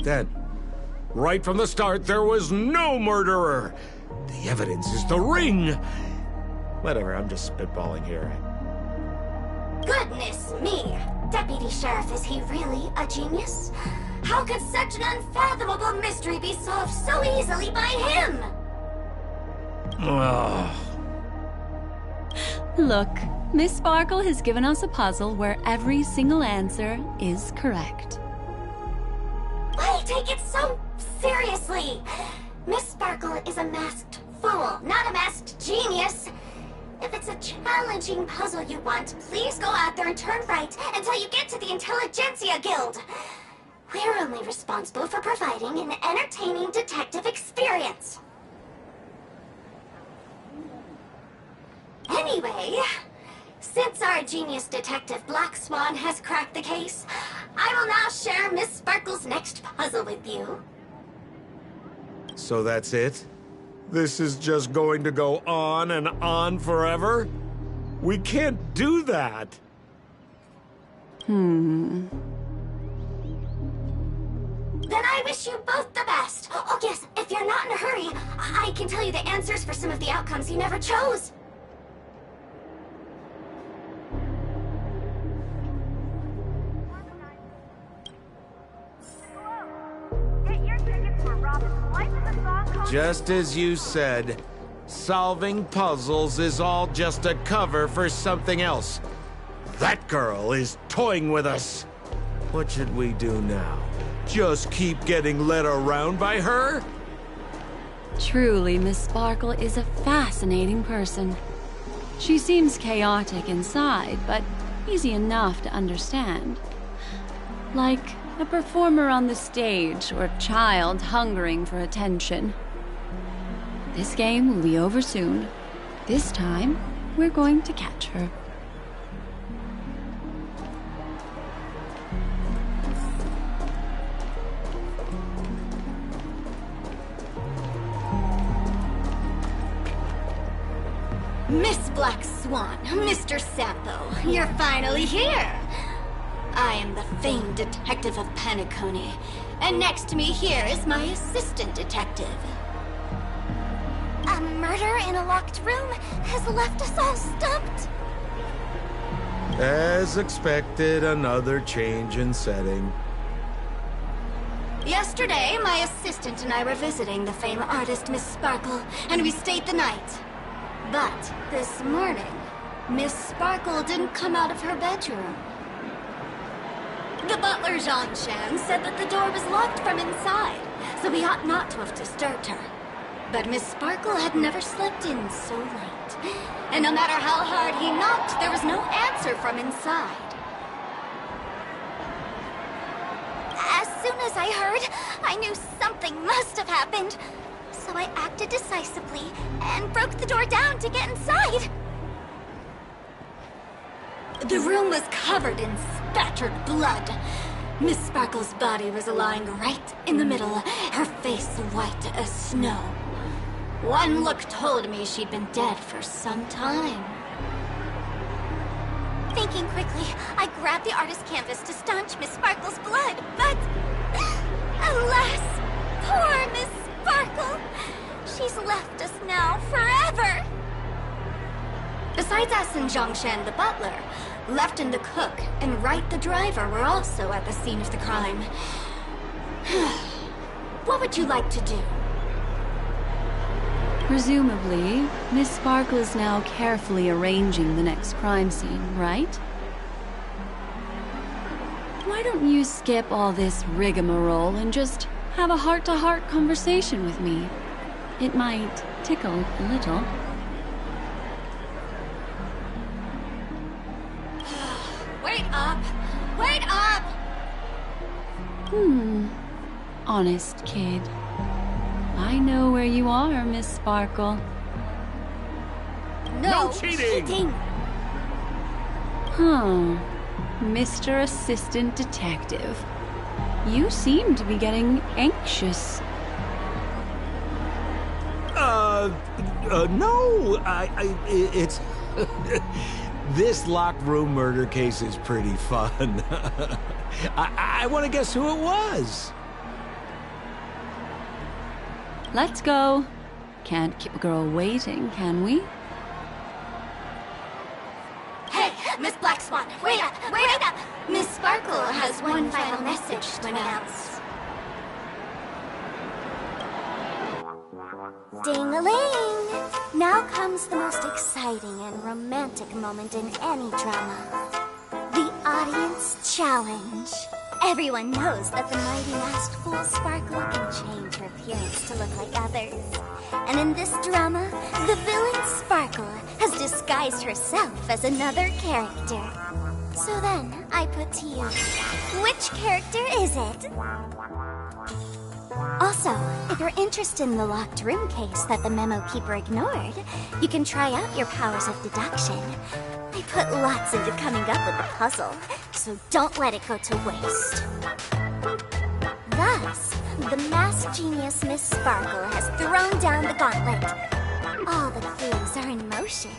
Speaker 8: Then, right from the start, there was no murderer. The evidence is the ring. Whatever, I'm just spitballing here.
Speaker 5: Goodness me! Deputy Sheriff, is he really a genius? How could such an unfathomable mystery be solved so easily by him?
Speaker 8: Ugh.
Speaker 3: Look, Miss Sparkle has given us a puzzle where every single answer is correct.
Speaker 5: Why take it so seriously? Miss Sparkle is a masked fool, not a masked genius. If it's a challenging puzzle you want, please go out there and turn right until you get to the Intelligentsia Guild. We're only responsible for providing an entertaining detective experience. Anyway, since our genius detective Black Swan has cracked the case, I will now share Miss Sparkle's next puzzle with you.
Speaker 8: So that's it? This is just going to go on and on forever? We can't do that.
Speaker 3: Hmm.
Speaker 5: Then I wish you both the best. Oh yes, if you're not in a hurry, I can tell you the answers for some of the outcomes you never chose.
Speaker 8: Just as you said, solving puzzles is all just a cover for something else. That girl is toying with us. What should we do now? Just keep getting led around by her?
Speaker 3: Truly, Miss Sparkle is a fascinating person. She seems chaotic inside, but easy enough to understand. Like a performer on the stage or a child hungering for attention. This game will be over soon. This time, we're going to catch her.
Speaker 5: Miss Black Swan, Mr. Sampo, you're finally here. I am the famed detective of Penacony, and next to me here is my assistant detective. A murder in a locked room has left us all stumped.
Speaker 8: As expected, another change in setting.
Speaker 5: Yesterday, my assistant and I were visiting the famed artist Miss Sparkle, and we stayed the night. But this morning, Miss Sparkle didn't come out of her bedroom. The butler, Jean-Chan, said that the door was locked from inside, so we ought not to have disturbed her. But Miss Sparkle had never slept in so late. And no matter how hard he knocked, there was no answer from inside. As soon as I heard, I knew something must have happened. So I acted decisively and broke the door down to get inside. The room was covered in spattered blood. Miss Sparkle's body was lying right in the middle, her face white as snow. One look told me she'd been dead for some time. Thinking quickly, I grabbed the artist's canvas to staunch Miss Sparkle's blood, but alas, poor Miss Sparkle! She's left us now forever! Besides us and Zhongshan the butler, Lefton the cook and Wright the driver were also at the scene of the crime. What would you like to do?
Speaker 3: Presumably, Miss Sparkle is now carefully arranging the next crime scene, right? Why don't you skip all this rigmarole and just have a heart-to-heart conversation with me? It might tickle a little.
Speaker 7: Wait up!
Speaker 3: Honest kid. I know where you are, Miss Sparkle.
Speaker 7: No
Speaker 8: cheating!
Speaker 3: Huh. Mr. Assistant Detective. You seem to be getting anxious.
Speaker 8: No, it's... This locked room murder case is pretty fun. I want to guess who it was.
Speaker 3: Let's go. Can't keep a girl waiting, can we?
Speaker 5: Hey, Miss Black Swan, wait up, wait up! Miss Sparkle has one final message to announce. Ding-a-ling! Now comes the most exciting and romantic moment in any drama. The audience challenge. Everyone knows that the mighty masked fool Sparkle can change her appearance to look like others. And in this drama, the villain Sparkle has disguised herself as another character. So then, I put to you, which character is it? Also, if you're interested in the locked room case that the memo keeper ignored, you can try out your powers of deduction. I put lots into coming up with the puzzle, so don't let it go to waste. Thus, the masked genius Miss Sparkle has thrown down the gauntlet. All the clues are in motion.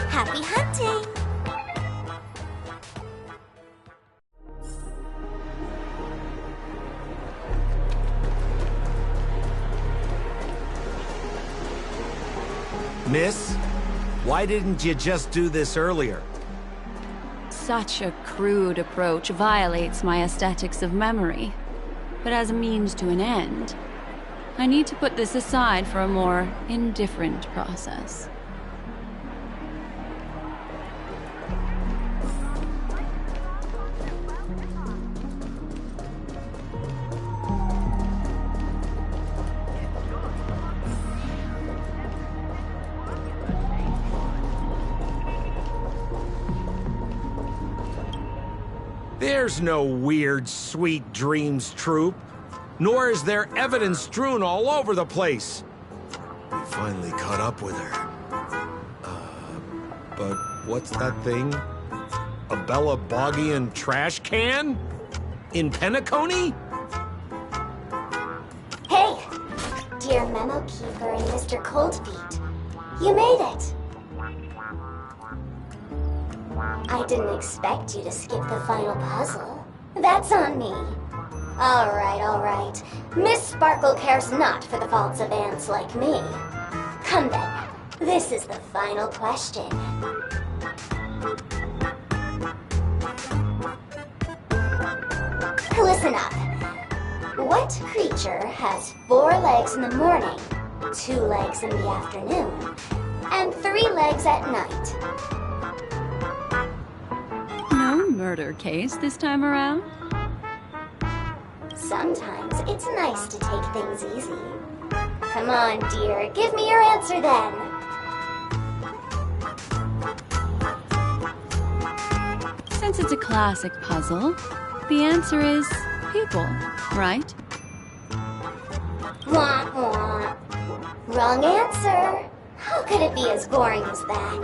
Speaker 5: Happy hunting!
Speaker 8: Miss, why didn't you just do this earlier?
Speaker 3: Such a crude approach violates my aesthetics of memory. But as a means to an end, I need to put this aside for a more indifferent process.
Speaker 8: There's no weird, sweet dreams troupe. Nor is there evidence strewn all over the place. We finally caught up with her. But what's that thing? A Bella Boggian trash can? In Penacony?
Speaker 5: Hey! Dear Memo Keeper and Mr. Coldfeet, you made it! I didn't expect you to skip the final puzzle. That's on me. Alright. Miss Sparkle cares not for the faults of ants like me. Come then, this is the final question. Listen up. What creature has 4 legs in the morning, 2 legs in the afternoon, and 3 legs at night?
Speaker 3: No murder case this time around?
Speaker 5: Sometimes it's nice to take things easy. Come on, dear, give me your answer then.
Speaker 3: Since it's a classic puzzle, the answer is people, right?
Speaker 5: Wah, wah. Wrong answer. How could it be as boring as that?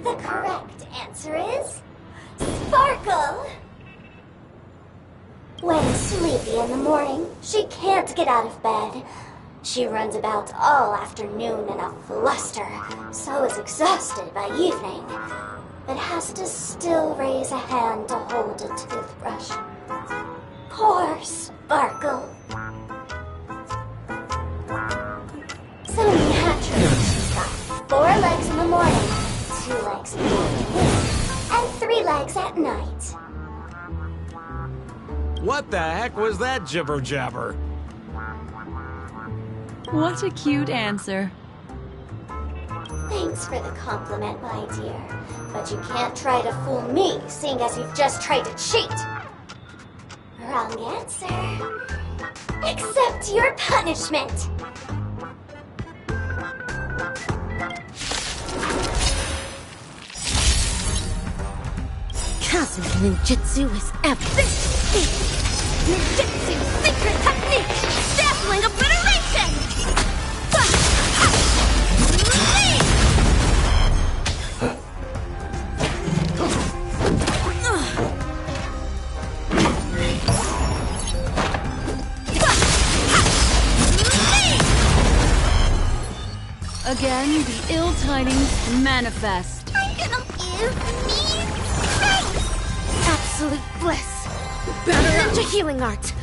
Speaker 5: The correct answer is Sparkle! When sleepy in the morning, she can't get out of bed. She runs about all afternoon in a fluster, so is exhausted by evening, but has to still raise a hand to hold a toothbrush. Poor Sparkle. So naturally, she's got 4 legs in the morning, 2 legs in the afternoon, and 3 legs at night.
Speaker 8: What the heck was that jibber-jabber?
Speaker 3: What a cute answer.
Speaker 5: Thanks for the compliment, my dear. But you can't try to fool me, seeing as you've just tried to cheat. Wrong answer. Accept your punishment.
Speaker 9: Kazu's ninjutsu is epic. Ninjutsu secret technique! Dazzling obliteration!
Speaker 3: Again, the ill tidings manifest.
Speaker 9: Are you gonna give me strength? Absolute bliss. Better ninja healing art.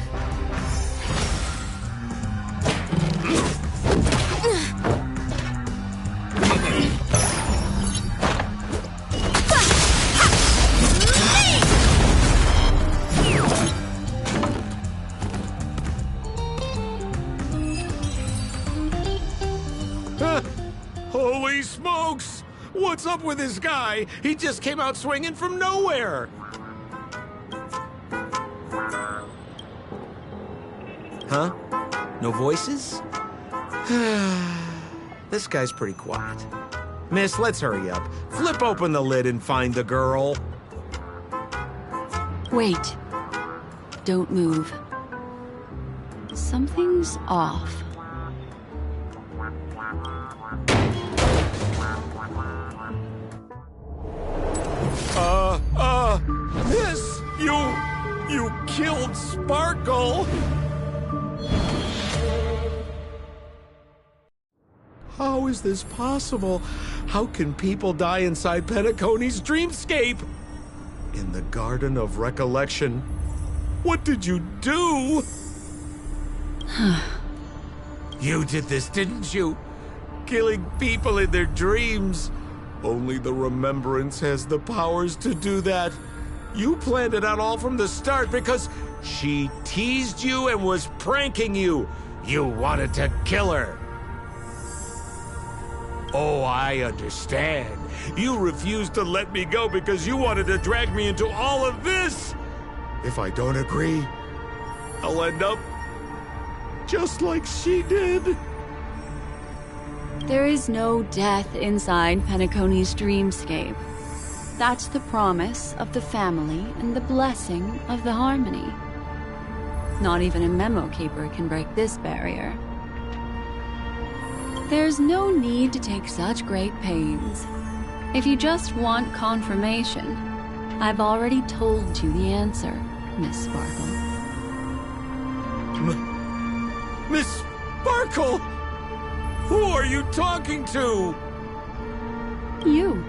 Speaker 8: Holy smokes! What's up with this guy? He just came out swinging from nowhere! Huh? No voices? This guy's pretty quiet. Miss, let's hurry up. Flip open the lid and find the girl.
Speaker 3: Wait. Don't move. Something's off.
Speaker 4: Miss, you killed Sparkle.
Speaker 8: How is this possible? How can people die inside Penacony's dreamscape?
Speaker 4: In the Garden of Recollection. What did you do?
Speaker 8: You did this, didn't you? Killing people in their dreams.
Speaker 4: Only the Remembrance has the powers to do that.
Speaker 8: You planned it out all from the start because she teased you and was pranking you. You wanted to kill her. Oh, I understand. You refused to let me go because you wanted to drag me into all of this.
Speaker 4: If I don't agree, I'll end up just like she did.
Speaker 3: There is no death inside Penacony's dreamscape. That's the promise of the family and the blessing of the harmony. Not even a memo keeper can break this barrier. There's no need to take such great pains. If you just want confirmation, I've already told you the answer, Miss Sparkle.
Speaker 8: Miss Sparkle! Who are you talking to?
Speaker 3: You.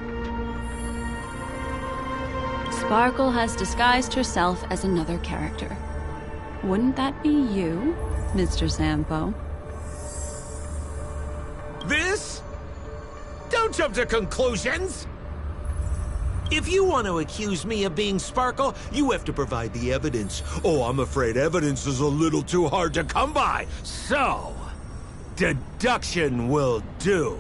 Speaker 3: Sparkle has disguised herself as another character. Wouldn't that be you, Mr. Sampo?
Speaker 8: This? Don't jump to conclusions! If you want to accuse me of being Sparkle, you have to provide the evidence. Oh, I'm afraid evidence is a little too hard to come by. So, deduction will do.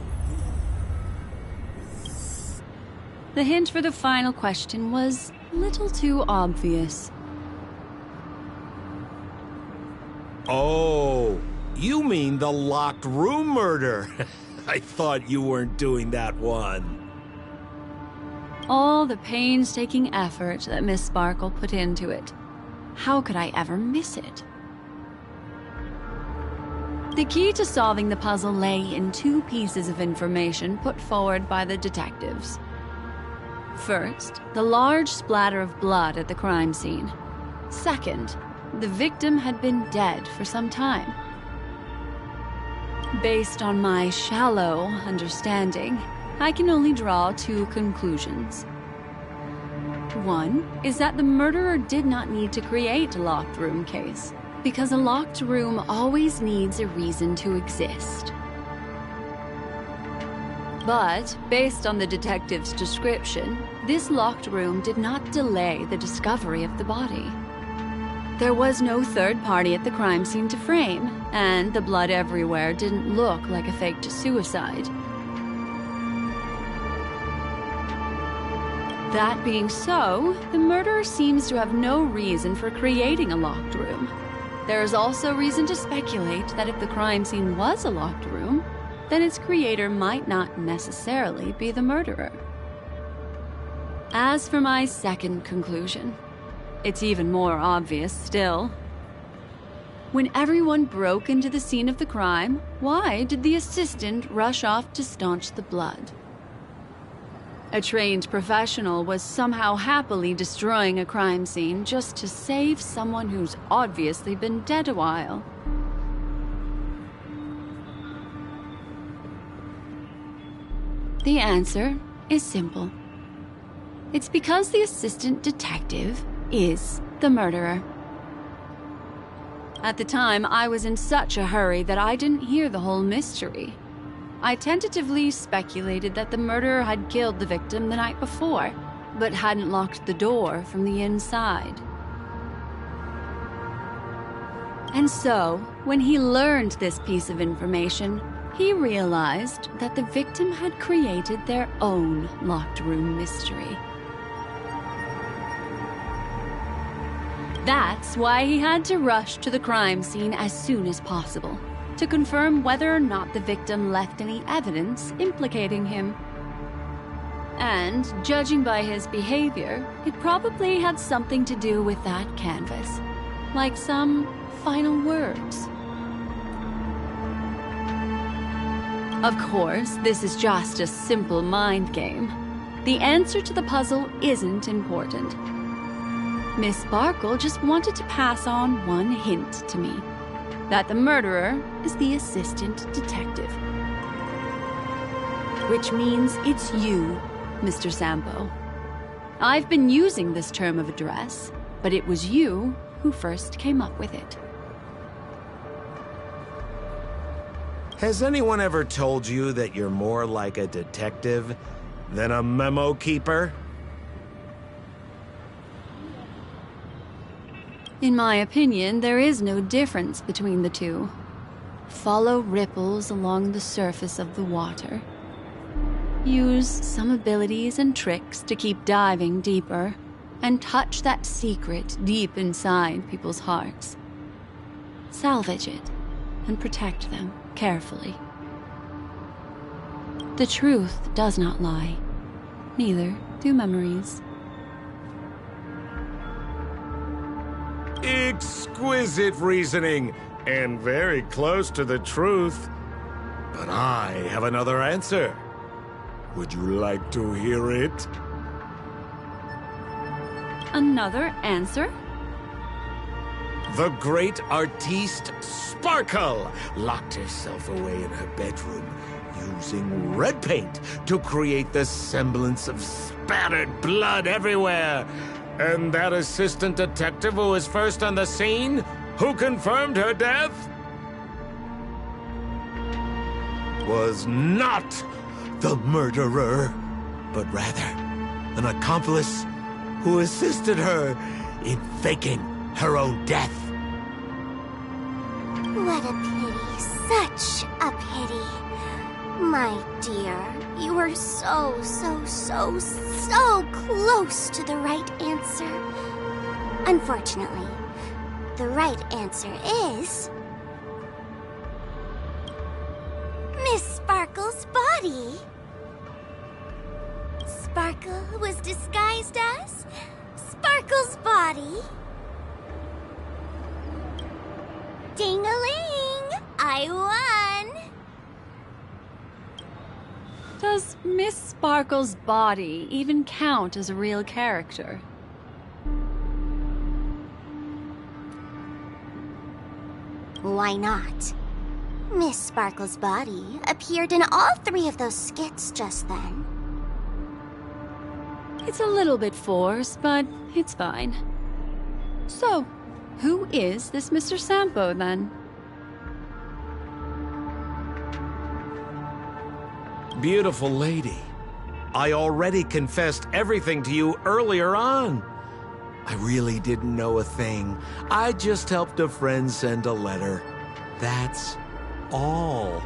Speaker 3: The hint for the final question was a little too obvious.
Speaker 8: Oh, you mean the locked room murder? I thought you weren't doing that one.
Speaker 3: All the painstaking effort that Miss Sparkle put into it. How could I ever miss it? The key to solving the puzzle lay in two pieces of information put forward by the detectives. First, the large splatter of blood at the crime scene. Second, the victim had been dead for some time. Based on my shallow understanding, I can only draw two conclusions. One is that the murderer did not need to create a locked room case, because a locked room always needs a reason to exist. But, based on the detective's description, this locked room did not delay the discovery of the body. There was no third party at the crime scene to frame, and the blood everywhere didn't look like a faked suicide. That being so, the murderer seems to have no reason for creating a locked room. There is also reason to speculate that if the crime scene was a locked room, then its creator might not necessarily be the murderer. As for my second conclusion, it's even more obvious still. When everyone broke into the scene of the crime, why did the assistant rush off to staunch the blood? A trained professional was somehow happily destroying a crime scene just to save someone who's obviously been dead a while. The answer is simple. It's because the assistant detective is the murderer. At the time, I was in such a hurry that I didn't hear the whole mystery. I tentatively speculated that the murderer had killed the victim the night before, but hadn't locked the door from the inside. And so, when he learned this piece of information, he realized that the victim had created their own locked room mystery. That's why he had to rush to the crime scene as soon as possible, to confirm whether or not the victim left any evidence implicating him. And, judging by his behavior, it probably had something to do with that canvas, like some final words. Of course, this is just a simple mind game. The answer to the puzzle isn't important. Miss Sparkle just wanted to pass on one hint to me, that the murderer is the assistant detective. Which means it's you, Mr. Sampo. I've been using this term of address, but it was you who first came up with it.
Speaker 8: Has anyone ever told you that you're more like a detective than a memo keeper?
Speaker 3: In my opinion, there is no difference between the two. Follow ripples along the surface of the water. Use some abilities and tricks to keep diving deeper, and touch that secret deep inside people's hearts. Salvage it, and protect them carefully. The truth does not lie. Neither do memories.
Speaker 8: Exquisite reasoning, and very close to the truth. But I have another answer. Would you like to hear it?
Speaker 3: Another answer?
Speaker 8: The great artiste Sparkle locked herself away in her bedroom using red paint to create the semblance of spattered blood everywhere. And that assistant detective who was first on the scene, who confirmed her death, was not the murderer, but rather an accomplice who assisted her in faking her own death.
Speaker 5: What a pity, such a pity. My dear, you were so close to the right answer. Unfortunately, the right answer is... Miss Sparkle's body. Sparkle was disguised as Sparkle's body. Ding-a-ling! I won!
Speaker 3: Does Miss Sparkle's body even count as a real character?
Speaker 5: Why not? Miss Sparkle's body appeared in all 3 of those skits just then.
Speaker 3: It's a little bit forced, but it's fine. So, who is this Mr. Sampo, then?
Speaker 8: Beautiful lady, I already confessed everything to you earlier on. I really didn't know a thing. I just helped a friend send a letter. That's all.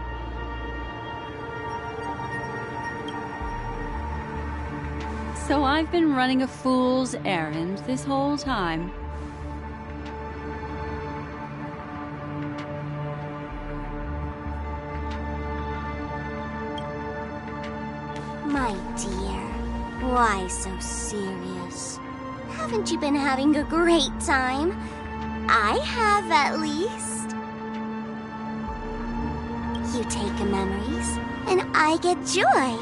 Speaker 3: So I've been running a fool's errand this whole time.
Speaker 5: My dear, Why so serious? Haven't you been having a great time? I have, at least. You take memories, and I get joy.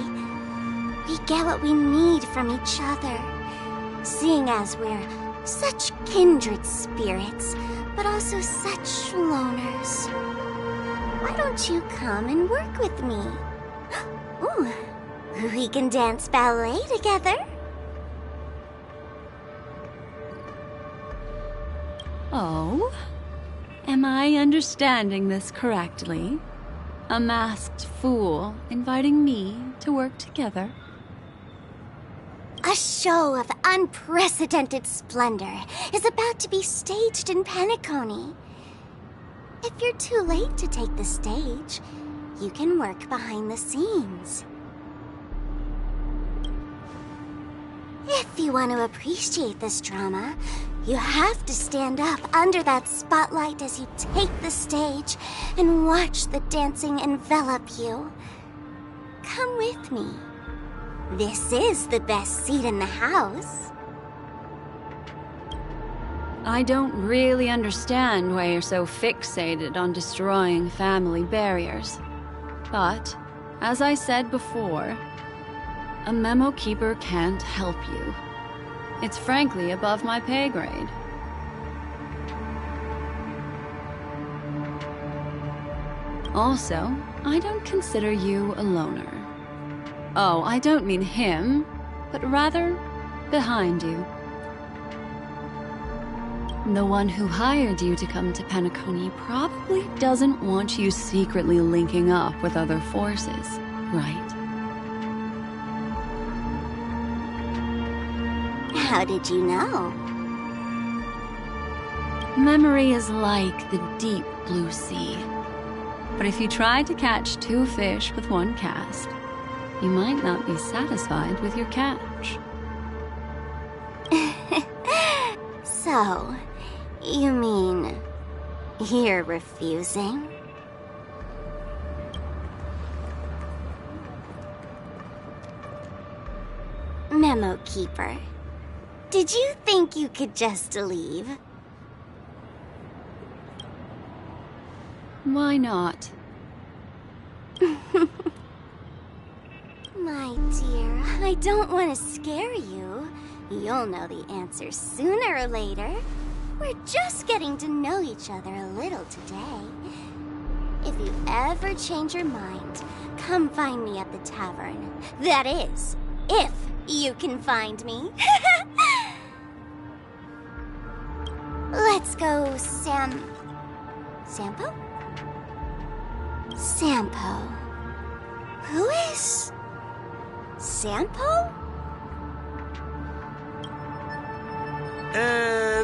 Speaker 5: We get what we need from each other, seeing as we're such kindred spirits, but also such loners. Why don't you come and work with me? Ooh, we can dance ballet together.
Speaker 3: Oh? Am I understanding this correctly? A masked fool inviting me to work together?
Speaker 5: A show of unprecedented splendor is about to be staged in Penacony. If you're too late to take the stage, you can work behind the scenes. If you want to appreciate this drama, you have to stand up under that spotlight as you take the stage and watch the dancing envelop you. Come with me. This is the best seat in the house.
Speaker 3: I don't really understand why you're so fixated on destroying family barriers. But, as I said before, a memo keeper can't help you. It's frankly above my pay grade. Also, I don't consider you a loner. Oh, I don't mean him, but rather behind you. The one who hired you to come to Penacony probably doesn't want you secretly linking up with other forces, right?
Speaker 5: How did you know?
Speaker 3: Memory is like the deep blue sea. But if you try to catch two fish with one cast, you might not be satisfied with your catch.
Speaker 5: So, you mean you're refusing? Memo Keeper, did you think you could just leave?
Speaker 3: Why not?
Speaker 5: My dear, I don't want to scare you. You'll know the answer sooner or later. We're just getting to know each other a little today. If you ever change your mind, come find me at the tavern. That is, if you can find me. Let's go, Sampo? Sampo. Who is Sampo?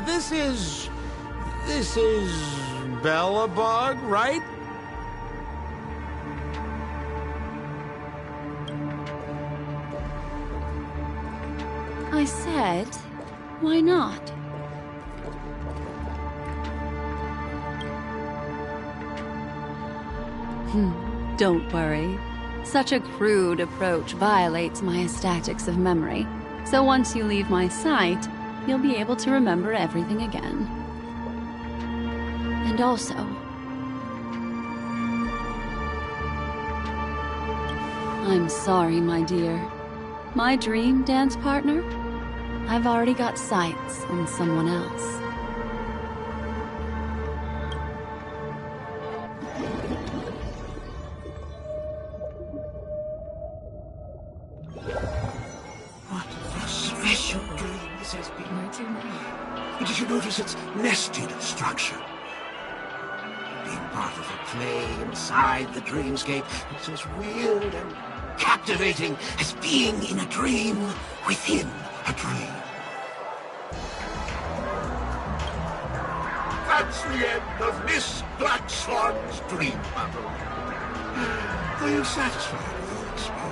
Speaker 8: This is Bellabog, right?
Speaker 3: I said, why not? Don't worry. Such a crude approach violates my statics of memory. So once you leave my sight, you'll be able to remember everything again. And also, I'm sorry, my dear. My dream dance partner? I've already got sights on someone else.
Speaker 2: Did you notice its nested structure? Being part of a play inside the dreamscape, it's as weird and captivating as being in a dream within a dream. That's the end of Miss Black Swan's dream battle. Are you satisfied with your experience?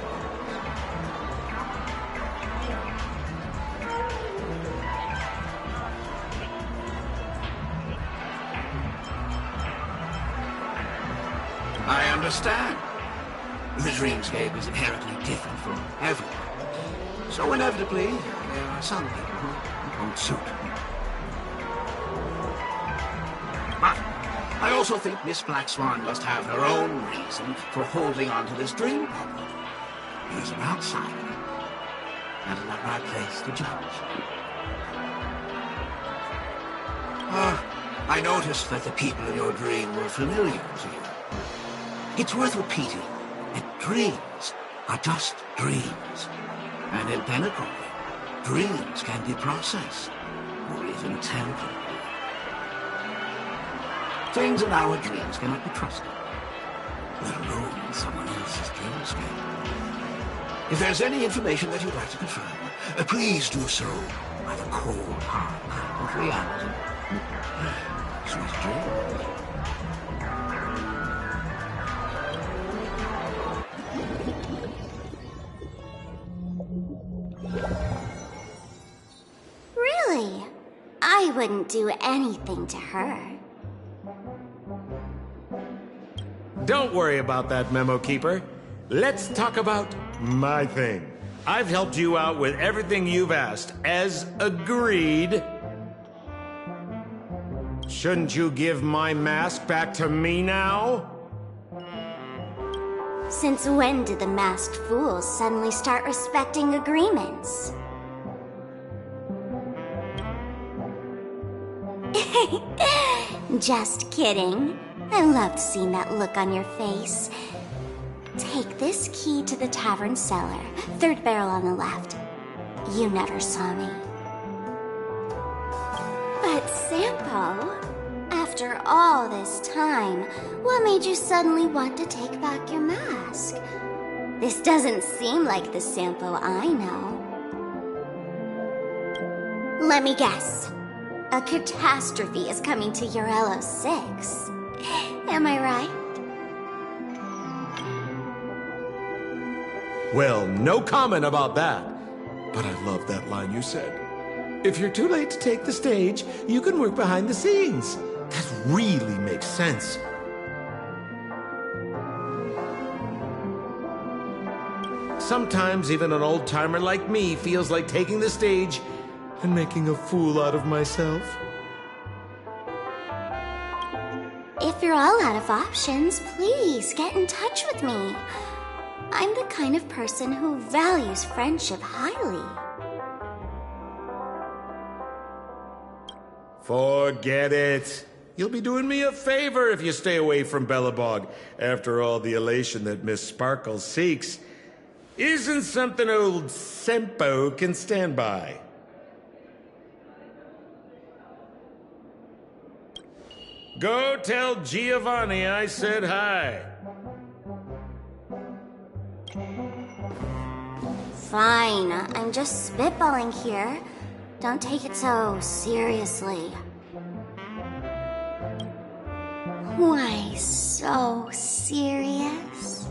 Speaker 2: I understand. The dreamscape is inherently different for everyone. So inevitably, there are some people who won't suit. But I also think Miss Black Swan must have her own reason for holding on to this dream puppy. As an outsider, that is not my place to judge. I noticed that the people in your dream were familiar to you. It's worth repeating that dreams are just dreams. And in Penacony, dreams can be processed, or even tempered. Things in our dreams cannot be trusted, let alone in someone else's dreamscape. If there's any information that you'd like to confirm, please do so by the cold, hard light of reality. Sweet dreams.
Speaker 5: Really? I wouldn't do anything to her.
Speaker 8: Don't worry about that, Memo Keeper. Let's talk about my thing. I've helped you out with everything you've asked, as agreed. Shouldn't you give my mask back to me now?
Speaker 5: Since when did the masked fools suddenly start respecting agreements? Just kidding. I loved seeing that look on your face. Take this key to the tavern cellar, third barrel on the left. You never saw me. But Sampo, after all this time, what made you suddenly want to take back your mask? This doesn't seem like the Sampo I know. Let me guess. A catastrophe is coming to Urello 6. Am I right?
Speaker 8: Well, no comment about that. But I love that line you said. If you're too late to take the stage, you can work behind the scenes. That really makes sense. Sometimes even an old-timer like me feels like taking the stage and making a fool out of myself.
Speaker 5: If you're all out of options, please get in touch with me. I'm the kind of person who values friendship highly.
Speaker 8: Forget it. You'll be doing me a favor if you stay away from Bellabog. After all, the elation that Miss Sparkle seeks isn't something old Sempo can stand by. Go tell Giovanni I said hi.
Speaker 5: Fine, I'm just spitballing here. Don't take it so seriously. Why so serious?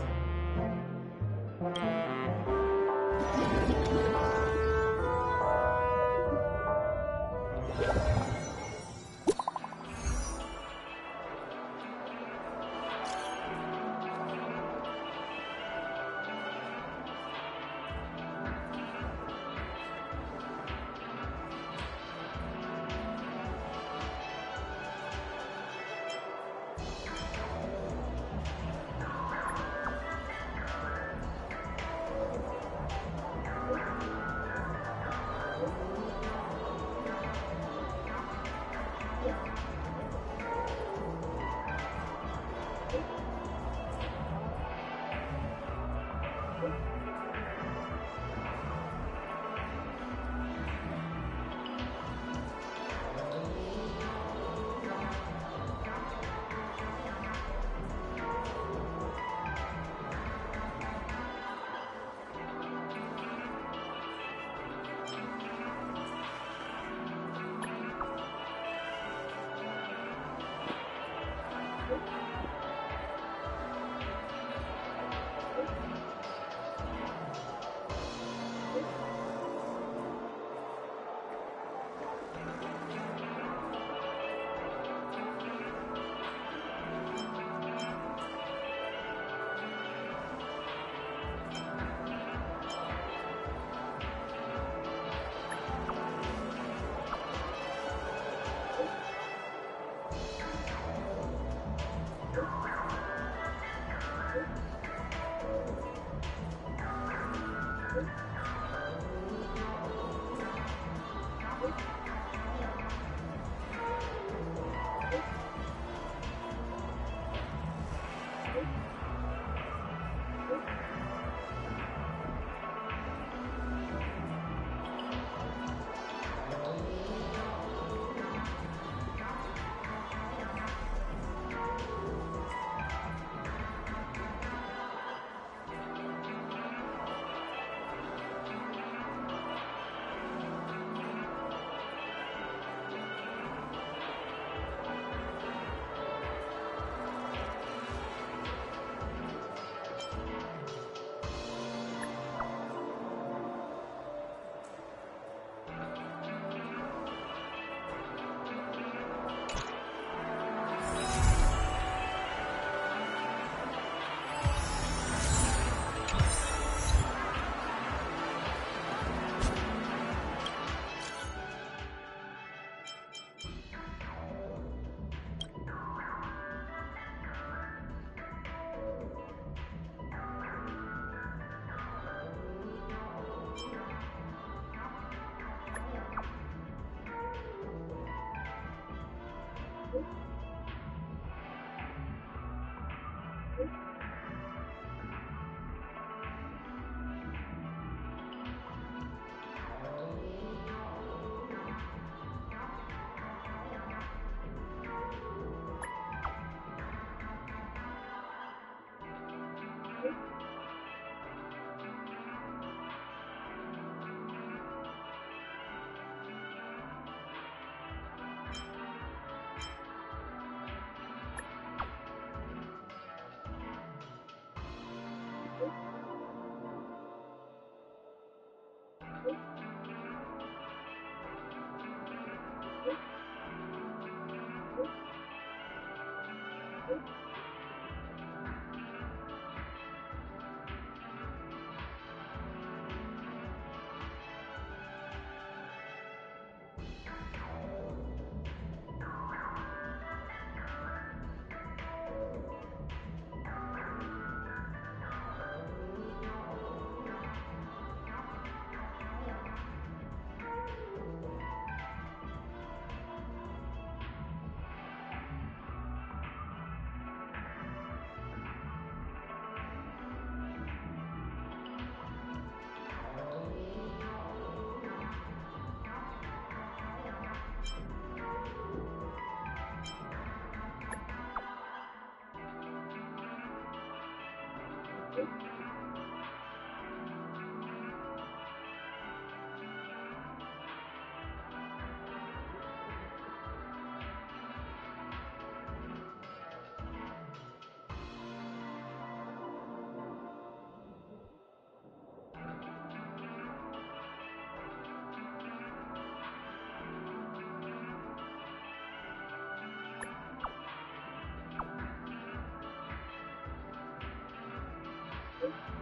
Speaker 10: you